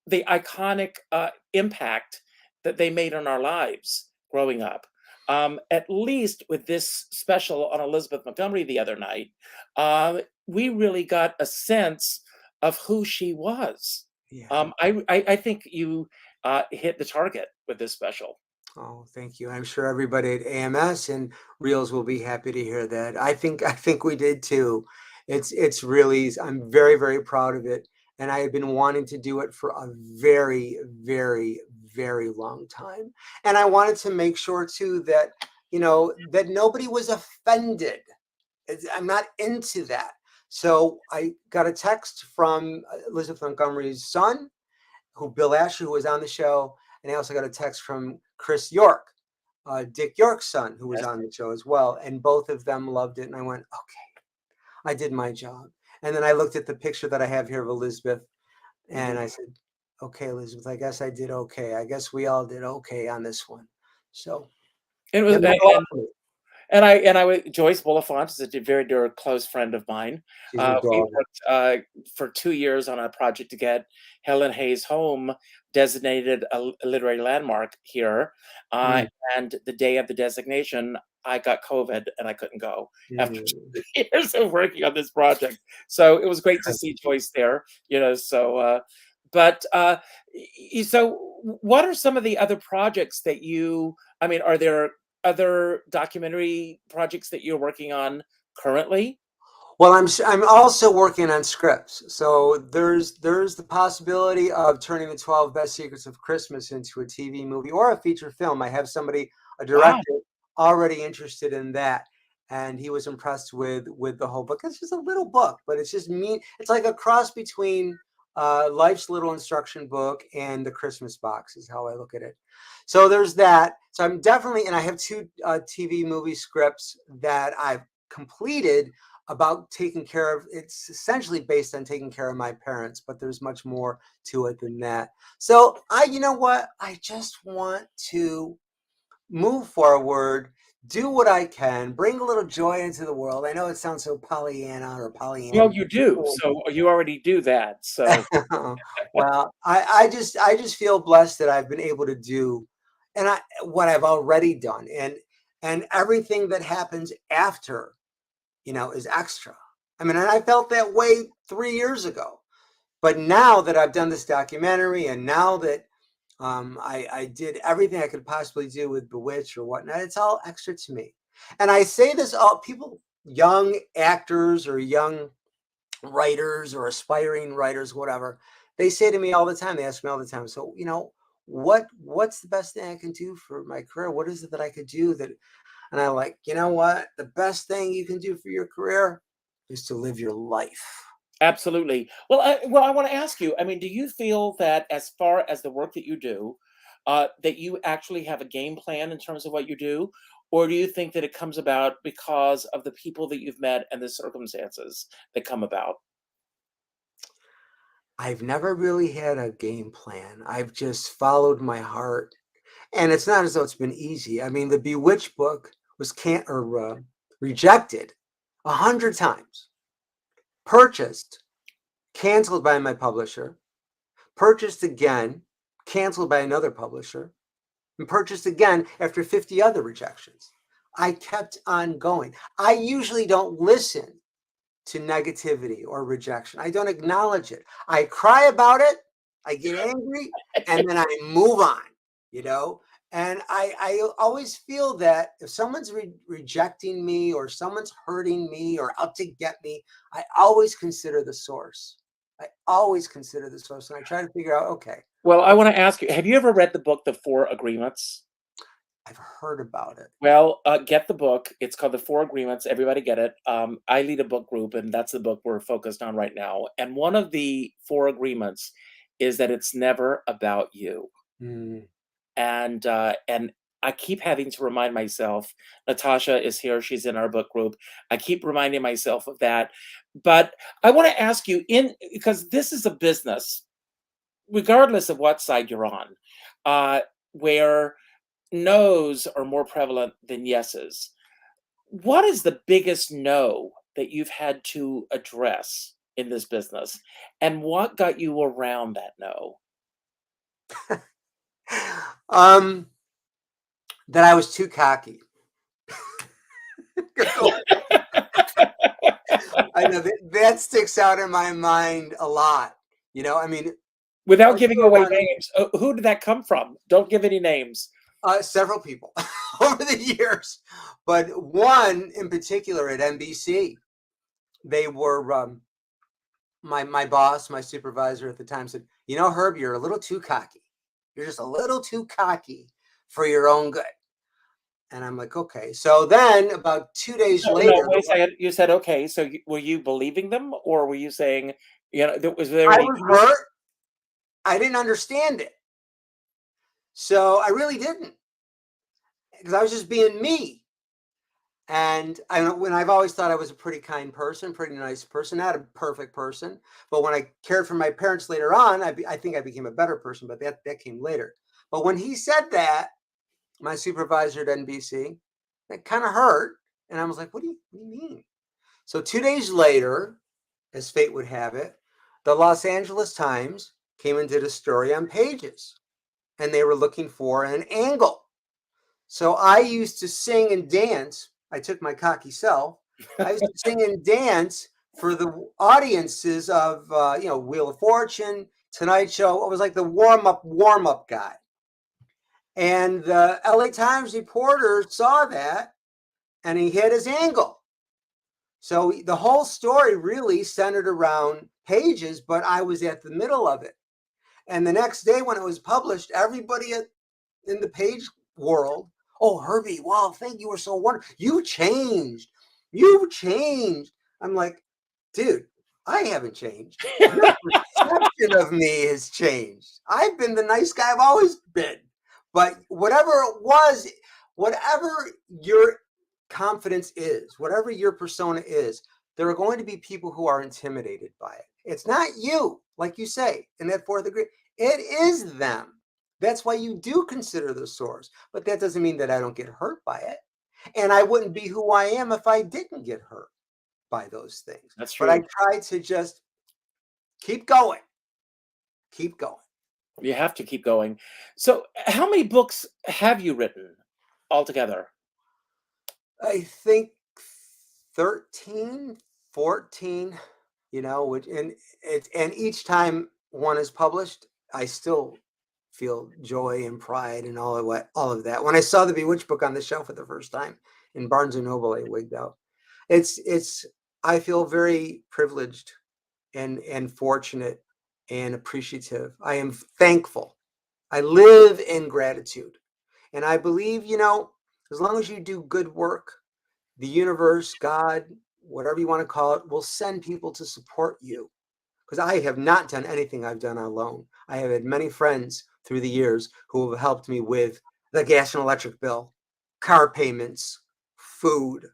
B: the iconic impact that they made on our lives growing up. At least with this special on Elizabeth Montgomery the other night, we really got a sense of who she was.
C: Yeah.
B: I think you hit the target with this special.
C: Oh, thank you. I'm sure everybody at AMS and Reels will be happy to hear that. I think we did too. It's really, I'm very, very proud of it. And I have been wanting to do it for a very, very, very long time. And I wanted to make sure too that, that nobody was offended. I'm not into that. So I got a text from Elizabeth Montgomery's son, Bill Asher, who was on the show, and I also got a text from Chris York, Dick York's son, who was
B: Yes.
C: on the show as well, and both of them loved it. And I went, okay, I did my job. And then I looked at the picture that I have here of Elizabeth, and
B: Mhm.
C: I said, okay, Elizabeth, I guess I did okay. I guess we all did okay on this one. So
B: It was,
C: it meant a lot to me.
B: Joyce Bulifant is a very dear close friend of mine.
C: She's a
B: We
C: daughter.
B: worked for 2 years on a project to get Helen Hayes' home designated a literary landmark here. Uh,
C: Mm,
B: and the day of the designation, I got COVID and I couldn't go after
C: mm.
B: 2 years of working on this project. So it was great to see Joyce there. But so what are some of the other projects that I mean, are there other documentary projects that you're working on currently?
C: Well, I'm also working on scripts. So there's the possibility of turning the 12 Best Secrets of Christmas into a TV movie or a feature film. I have a
B: Wow.
C: director already interested in that, and he was impressed with the whole book. It's just a little book, but it's just me. It's like a cross between Life's Little Instruction Book and the Christmas Box is how I look at it. So there's that. So I'm definitely, and I have two TV movie scripts that I've completed about taking care of. It's essentially based on taking care of my parents, but there's much more to it than that. So you know what, I just want to move forward, do what I can, bring a little joy into the world. I know it sounds so Pollyanna or Pollyanna.
B: Well, you do. So you already do that. So
C: Well, I just feel blessed that I've been able to do and what I've already done, and everything that happens after is extra. I mean, and I felt that way 3 years ago. But now that I've done this documentary, and now that I did everything I could possibly do with Bewitch or whatnot, it's all extra to me. And I say this, all people, young actors or young writers or aspiring writers, whatever, they say to me all the time, they ask me all the time, so, what's the best thing I can do for my career? What is it that I could do that and I'm like, you know what? The best thing you can do for your career is to live your life.
B: absolutely. Well, I want to ask you. I mean, do you feel that as far as the work that you do, that you actually have a game plan in terms of what you do, or do you think that it comes about because of the people that you've met and the circumstances that come about?
C: I've never really had a game plan. I've just followed my heart. And it's not as though it's been easy. I mean, the Bewitched book was rejected 100 times, purchased, canceled by my publisher, purchased again, canceled by another publisher, and purchased again after 50 other rejections. I kept on going. I usually don't listen to negativity or rejection. I don't acknowledge it. I cry about it, I get angry, and then I move on, you know? And I always feel that if someone's rejecting me or someone's hurting me or out to get me, I always consider the source. I always consider the source, and I try to figure out, okay,
B: Well, I want to ask you, have you ever read the book, The Four Agreements?
C: I've heard about it.
B: Well, get the book. It's called The Four Agreements. Everybody get it. I lead a book group, and that's the book we're focused on right now. And one of the four agreements is that it's never about you.
C: Mm.
B: And I keep having to remind myself. Natasha is here; she's in our book group. I keep reminding myself of that. But I want to ask you, in because this is a business, regardless of what side you're on, where no's are more prevalent than yeses. What is the biggest no that you've had to address in this business? And what got you around that no?
C: um, that I was too cocky. I know that sticks out in my mind a lot. I mean,
B: Without
C: once
B: giving
C: you're
B: away
C: around
B: names, who did that come from? Don't give any names.
C: several people over the years, but one in particular at NBC, they were my boss, my supervisor at the time said, Herb, you're a little too cocky. You're just a little too cocky for your own good. And I'm like, okay. So then about 2 days
B: No, no,
C: later,
B: wait a second. You said okay. So were you believing them, or were you saying, was there
C: I
B: any
C: was
B: truth?
C: hurt. I didn't understand it. So I really didn't, because I was just being me. And I've always thought I was a pretty kind person, pretty nice person, not a perfect person. But when I cared for my parents later on, I think I became a better person, but that came later. But when he said that, my supervisor at NBC, that kind of hurt. And I was like, what do you mean? So 2 days later, as fate would have it, the Los Angeles Times came and did a story on Pages, and they were looking for an angle. So I used to sing and dance. I took my cocky self. I used to sing and dance for the audiences of, Wheel of Fortune, Tonight Show. I was like the warm up guy. And the LA Times reporter saw that, and he hit his angle. So the whole story really centered around Pages, but I was at the middle of it. And the next day when it was published, everybody in the Page world, oh, Herbie, wow, thank you, were so wonderful. You changed. You changed. I'm like, dude, I haven't changed. Your perception of me has changed. I've been the nice guy I've always been. But whatever it was, whatever your confidence is, whatever your persona is, there are going to be people who are intimidated by it. It's not you, like you say, in that fourth agreement. It is them. That's why you do consider the source. But that doesn't mean that I don't get hurt by it. And I wouldn't be who I am if I didn't get hurt by those things.
B: That's
C: But I
B: true.
C: try to just keep going. Keep going.
B: You have to keep going. So, how many books have you written altogether?
C: I think 13, 14, and each time one is published, I still feel joy and pride and all of that. When I saw the Bewitched book on the shelf for the first time in Barnes and Noble, I wigged out. It's I feel very privileged and fortunate and appreciative. I am thankful. I live in gratitude. And I believe, as long as you do good work, the universe, God, whatever you want to call it, will send people to support you. Because I have not done anything I've done alone. I have had many friends through the years who have helped me with the gas and electric bill, car payments, food.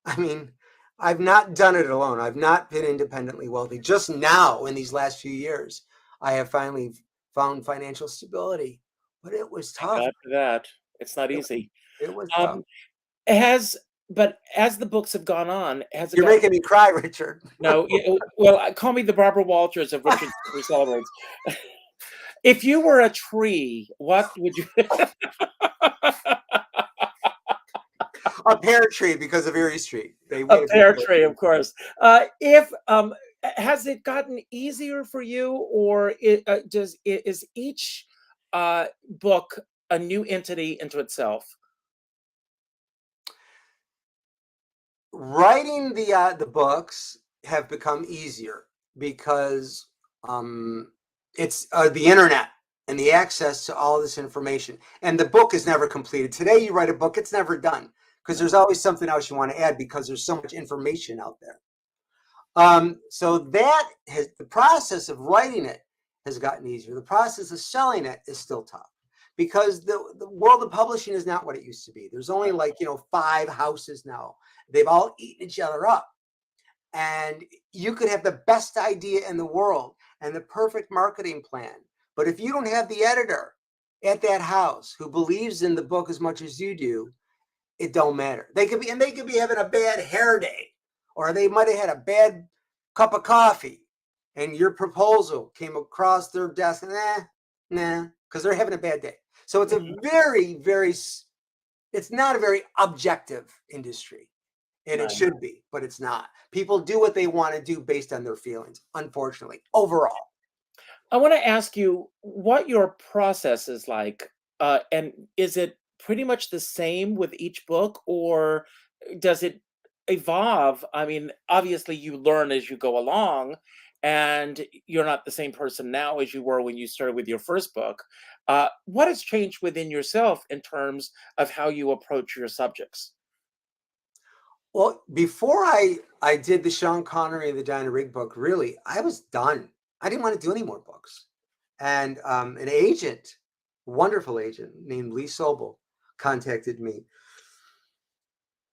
C: I mean, I've not done it alone. I've not been independently wealthy. Just now, in these last few years, I have finally found financial stability. But it was
B: Thank
C: tough.
B: God for that. It's not
C: It,
B: easy.
C: it was tough.
B: Um, has but as the books have gone on, has it
C: You're
B: gotten
C: making me cry, Richard.
B: no? Well, call me the Barbara Walters of Richard Skipper Celebrates. If you were a tree, what would you?
C: A pear tree because of Erie Street. They
B: A
C: waited
B: pear
C: for
B: tree,
C: it.
B: of course. If has it gotten easier for you, or is each book a new entity into itself?
C: Writing the books have become easier because It's the internet and the access to all this information. And the book is never completed. Today, you write a book, it's never done because there's always something else you want to add because there's so much information out there. So that has the process of writing it has gotten easier. The process of selling it is still tough because the world of publishing is not what it used to be. There's only like, 5 houses now. They've all eaten each other up. And you could have the best idea in the world and the perfect marketing plan. But if you don't have the editor at that house who believes in the book as much as you do, it don't matter. They could be having a bad hair day, or they might have had a bad cup of coffee, and your proposal came across their desk, and because they're having a bad day. So it's a it's not a very objective industry. And it should be, but it's not. People do what they want to do based on their feelings, unfortunately, overall.
B: I want to ask you what your process is like. And is it pretty much the same with each book, or does it evolve? I mean, obviously, you learn as you go along, and you're not the same person now as you were when you started with your first book. What has changed within yourself in terms of how you approach your subjects?
C: Well, before I did the Sean Connery and the Diana Rigg book, really, I was done. I didn't want to do any more books. And an agent, wonderful agent named Lee Sobel, contacted me.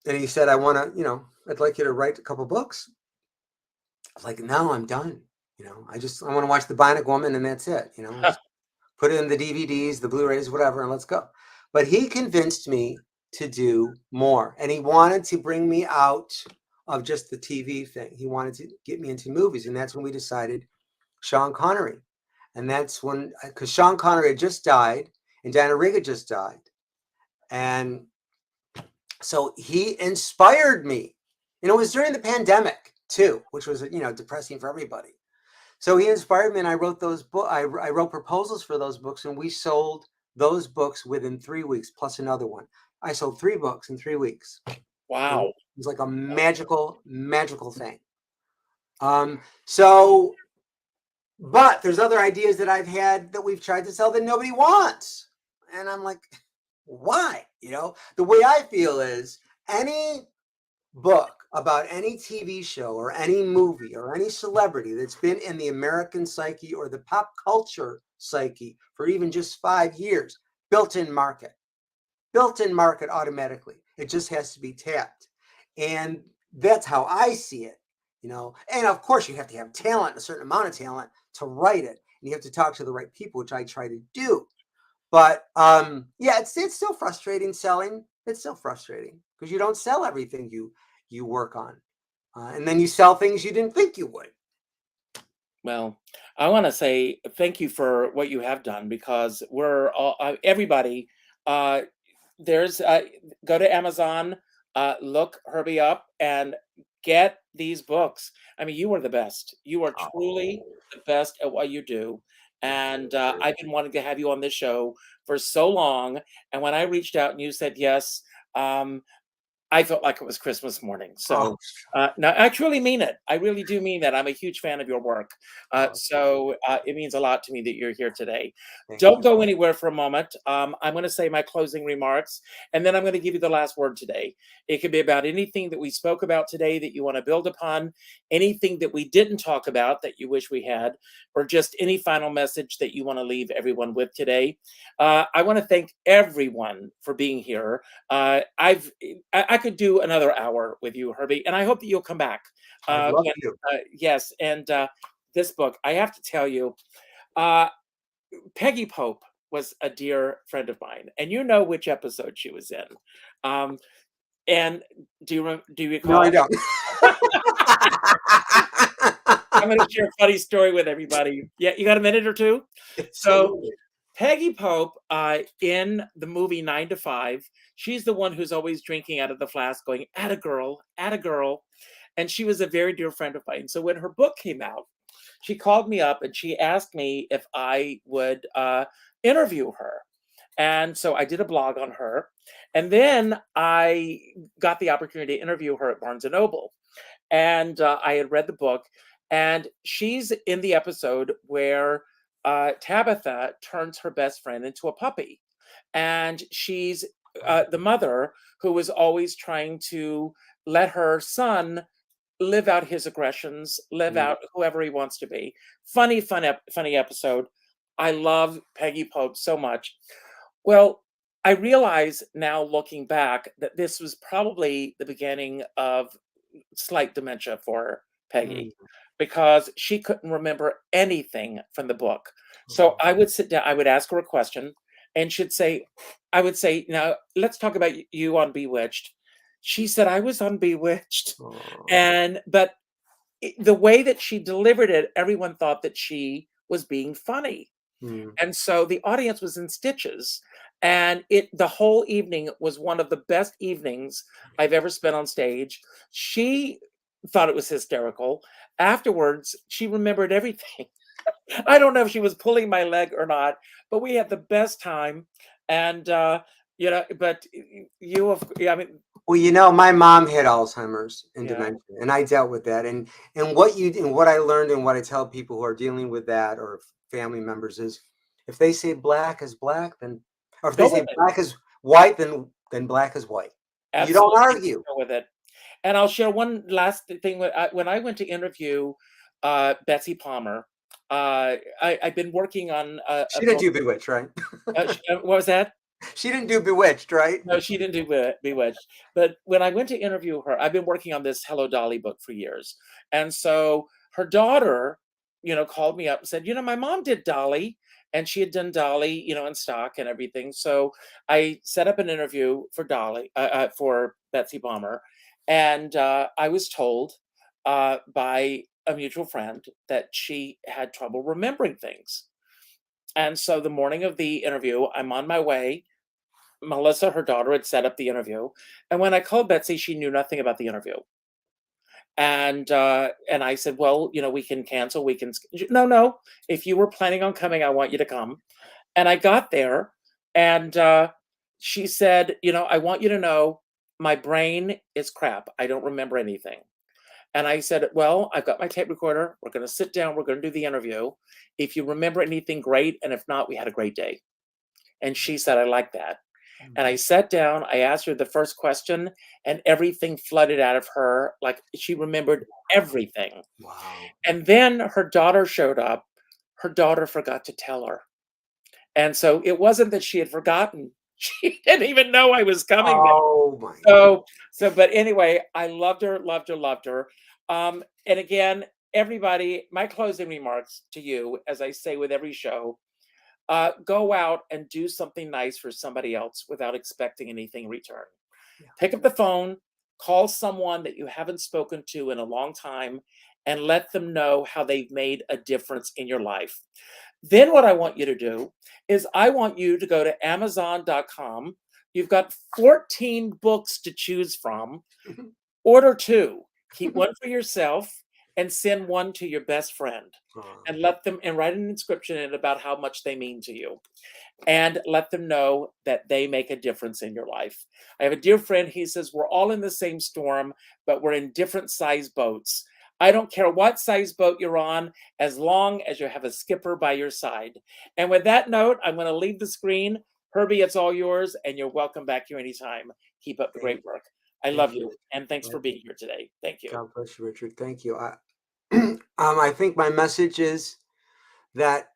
C: And he said, I'd like you to write a couple books. I was like, no, I'm done. I want to watch The Bionic Woman and that's it. Put it in the DVDs, the Blu-rays, whatever, and let's go. But he convinced me to do more. And he wanted to bring me out of just the TV thing. He wanted to get me into movies. And that's when we decided Sean Connery. And that's when, because Sean Connery had just died and Diana Rigg had just died. And so he inspired me. It was during the pandemic too, which was, depressing for everybody. So he inspired me and I wrote those books. I wrote proposals for those books and we sold those books within 3 weeks, plus another one. I sold 3 books in 3 weeks.
B: Wow.
C: It was like a magical thing. But there's other ideas that I've had that we've tried to sell that nobody wants. And I'm like, why? The way I feel is any book about any TV show or any movie or any celebrity that's been in the American psyche or the pop culture psyche for even just 5 years, built-in market automatically. It just has to be tapped. And that's how I see it, and of course you have to have talent, a certain amount of talent to write it. And you have to talk to the right people, which I try to do. But it's still frustrating selling. It's still frustrating because you don't sell everything you work on. And then you sell things you didn't think you would.
B: Well, I want to say thank you for what you have done because we're all, everybody, go to Amazon, look Herbie up and get these books. I mean, you are the best. You are truly the best at what you do. And I've been wanting to have you on this show for so long. And when I reached out and you said yes, I felt like it was Christmas morning. So no, I truly mean it. I really do mean that. I'm a huge fan of your work. So it means a lot to me that you're here today. Don't go anywhere for a moment. I'm going to say my closing remarks, and then I'm going to give you the last word today. It could be about anything that we spoke about today that you want to build upon, anything that we didn't talk about that you wish we had, or just any final message that you want to leave everyone with today. I want to thank everyone for being here. I could do another hour with you, Herbie, and I hope that you'll come back.
C: I'd love to.
B: Yes, and this book, I have to tell you, Peggy Pope was a dear friend of mine, and you know which episode she was in. And do you recall?
C: No, I don't.
B: I'm going to share a funny story with everybody. Yeah, you got a minute or two? So Peggy Pope, in the movie 9 to 5, she's the one who's always drinking out of the flask, going, "Atta girl, atta girl." And she was a very dear friend of mine. So when her book came out, she called me up and she asked me if I would interview her. And so I did a blog on her. And then I got the opportunity to interview her at Barnes & Noble. And I had read the book. And she's in the episode where Tabitha turns her best friend into a puppy. And she's the mother who was always trying to let her son live out his aggressions, live
C: Mm.
B: out whoever he wants to be. Funny episode. I love Peggy Pope so much. Well, I realize now looking back that this was probably the beginning of slight dementia for Peggy
C: Mm.
B: because she couldn't remember anything from the book. So
C: Oh.
B: I would sit down, I would ask her a question, and she'd say, I would say, now let's talk about you on Bewitched. She said, I was on Bewitched.
C: Oh.
B: But the way that she delivered it, everyone thought that she was being funny.
C: Mm.
B: And so the audience was in stitches. And the whole evening was one of the best evenings I've ever spent on stage. She thought it was hysterical. Afterwards, she remembered everything. I don't know if she was pulling my leg or not, but we had the best time. And but I mean,
C: Well, my mom had Alzheimer's and
B: yeah,
C: dementia, and I dealt with that. And what I learned and what I tell people who are dealing with that or family members is, if they say black is black, then, or if they
B: go
C: say
B: with it.
C: black is white, then black is white. You don't
B: Absolutely,
C: argue.
B: go with it. And I'll share one last thing. When I went to interview Betsy Palmer, I've been working on a
C: She didn't
B: book.
C: do Bewitched, right?
B: What was that?
C: She didn't do Bewitched, right?
B: No, she didn't do Bewitched. But when I went to interview her, I've been working on this Hello Dolly book for years. And so her daughter, called me up and said, my mom did Dolly, and she had done Dolly, in stock and everything. So I set up an interview for Dolly, for Betsy Palmer. And I was told by a mutual friend that she had trouble remembering things. And so the morning of the interview, I'm on my way. Melissa, her daughter, had set up the interview, and when I called Betsy, she knew nothing about the interview. And I said, "Well, we can cancel. We can." No, no. If you were planning on coming, I want you to come. And I got there, and she said, "I want you to know my brain is crap. I don't remember anything." And I said, "Well, I've got my tape recorder. We're going to sit down. We're going to do the interview. If you remember anything, great. And if not, we had a great day." And she said, "I like that." And I sat down, I asked her the first question, and everything flooded out of her. Like, she remembered everything.
C: Wow.
B: And then her daughter showed up. Her daughter forgot to tell her. And so it wasn't that she had forgotten. She didn't even know I was coming there.
C: Oh my.
B: But anyway, I loved her, loved her, loved her. And again, everybody, my closing remarks to you, as I say with every show, go out and do something nice for somebody else without expecting anything in return.
C: Yeah.
B: Pick up the phone, call someone that you haven't spoken to in a long time, and let them know how they've made a difference in your life. Then what I want you to do is I want you to go to Amazon.com. You've got 14 books to choose from. Order 2. Keep one for yourself and send one to your best friend, and let them and write an inscription in it about how much they mean to you, and let them know that they make a difference in your life. I have a dear friend. He says, we're all in the same storm, but we're in different size boats. I don't care what size boat you're on, as long as you have a skipper by your side. And with that note, I'm going to leave the screen. Herbie, it's all yours, and you're welcome back here anytime. Keep up the great work. I love you, and thanks for being here today. Thank you.
C: God bless you, Richard. Thank you. I think my message is that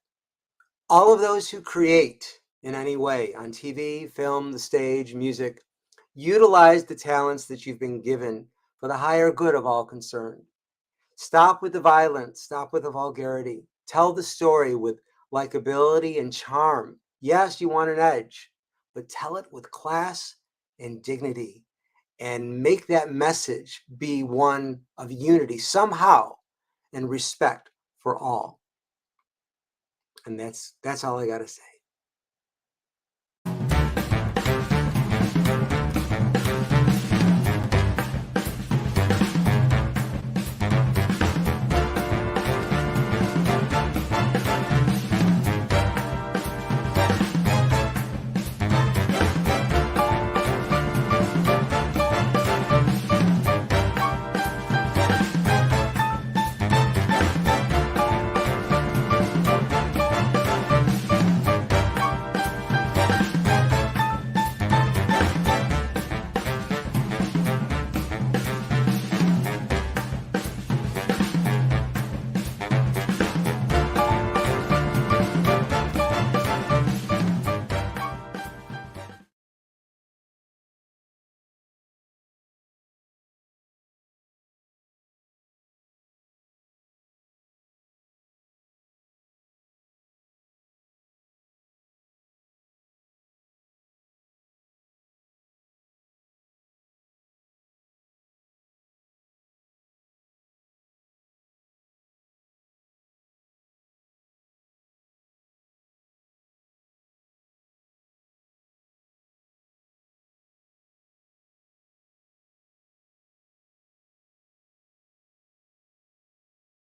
C: all of those who create in any way on TV, film, the stage, music, utilize the talents that you've been given for the higher good of all concerned. Stop with the violence. Stop with the vulgarity. Tell the story with likability and charm. Yes, you want an edge, but tell it with class and dignity, and make that message be one of unity somehow and respect for all. And that's all I got to say.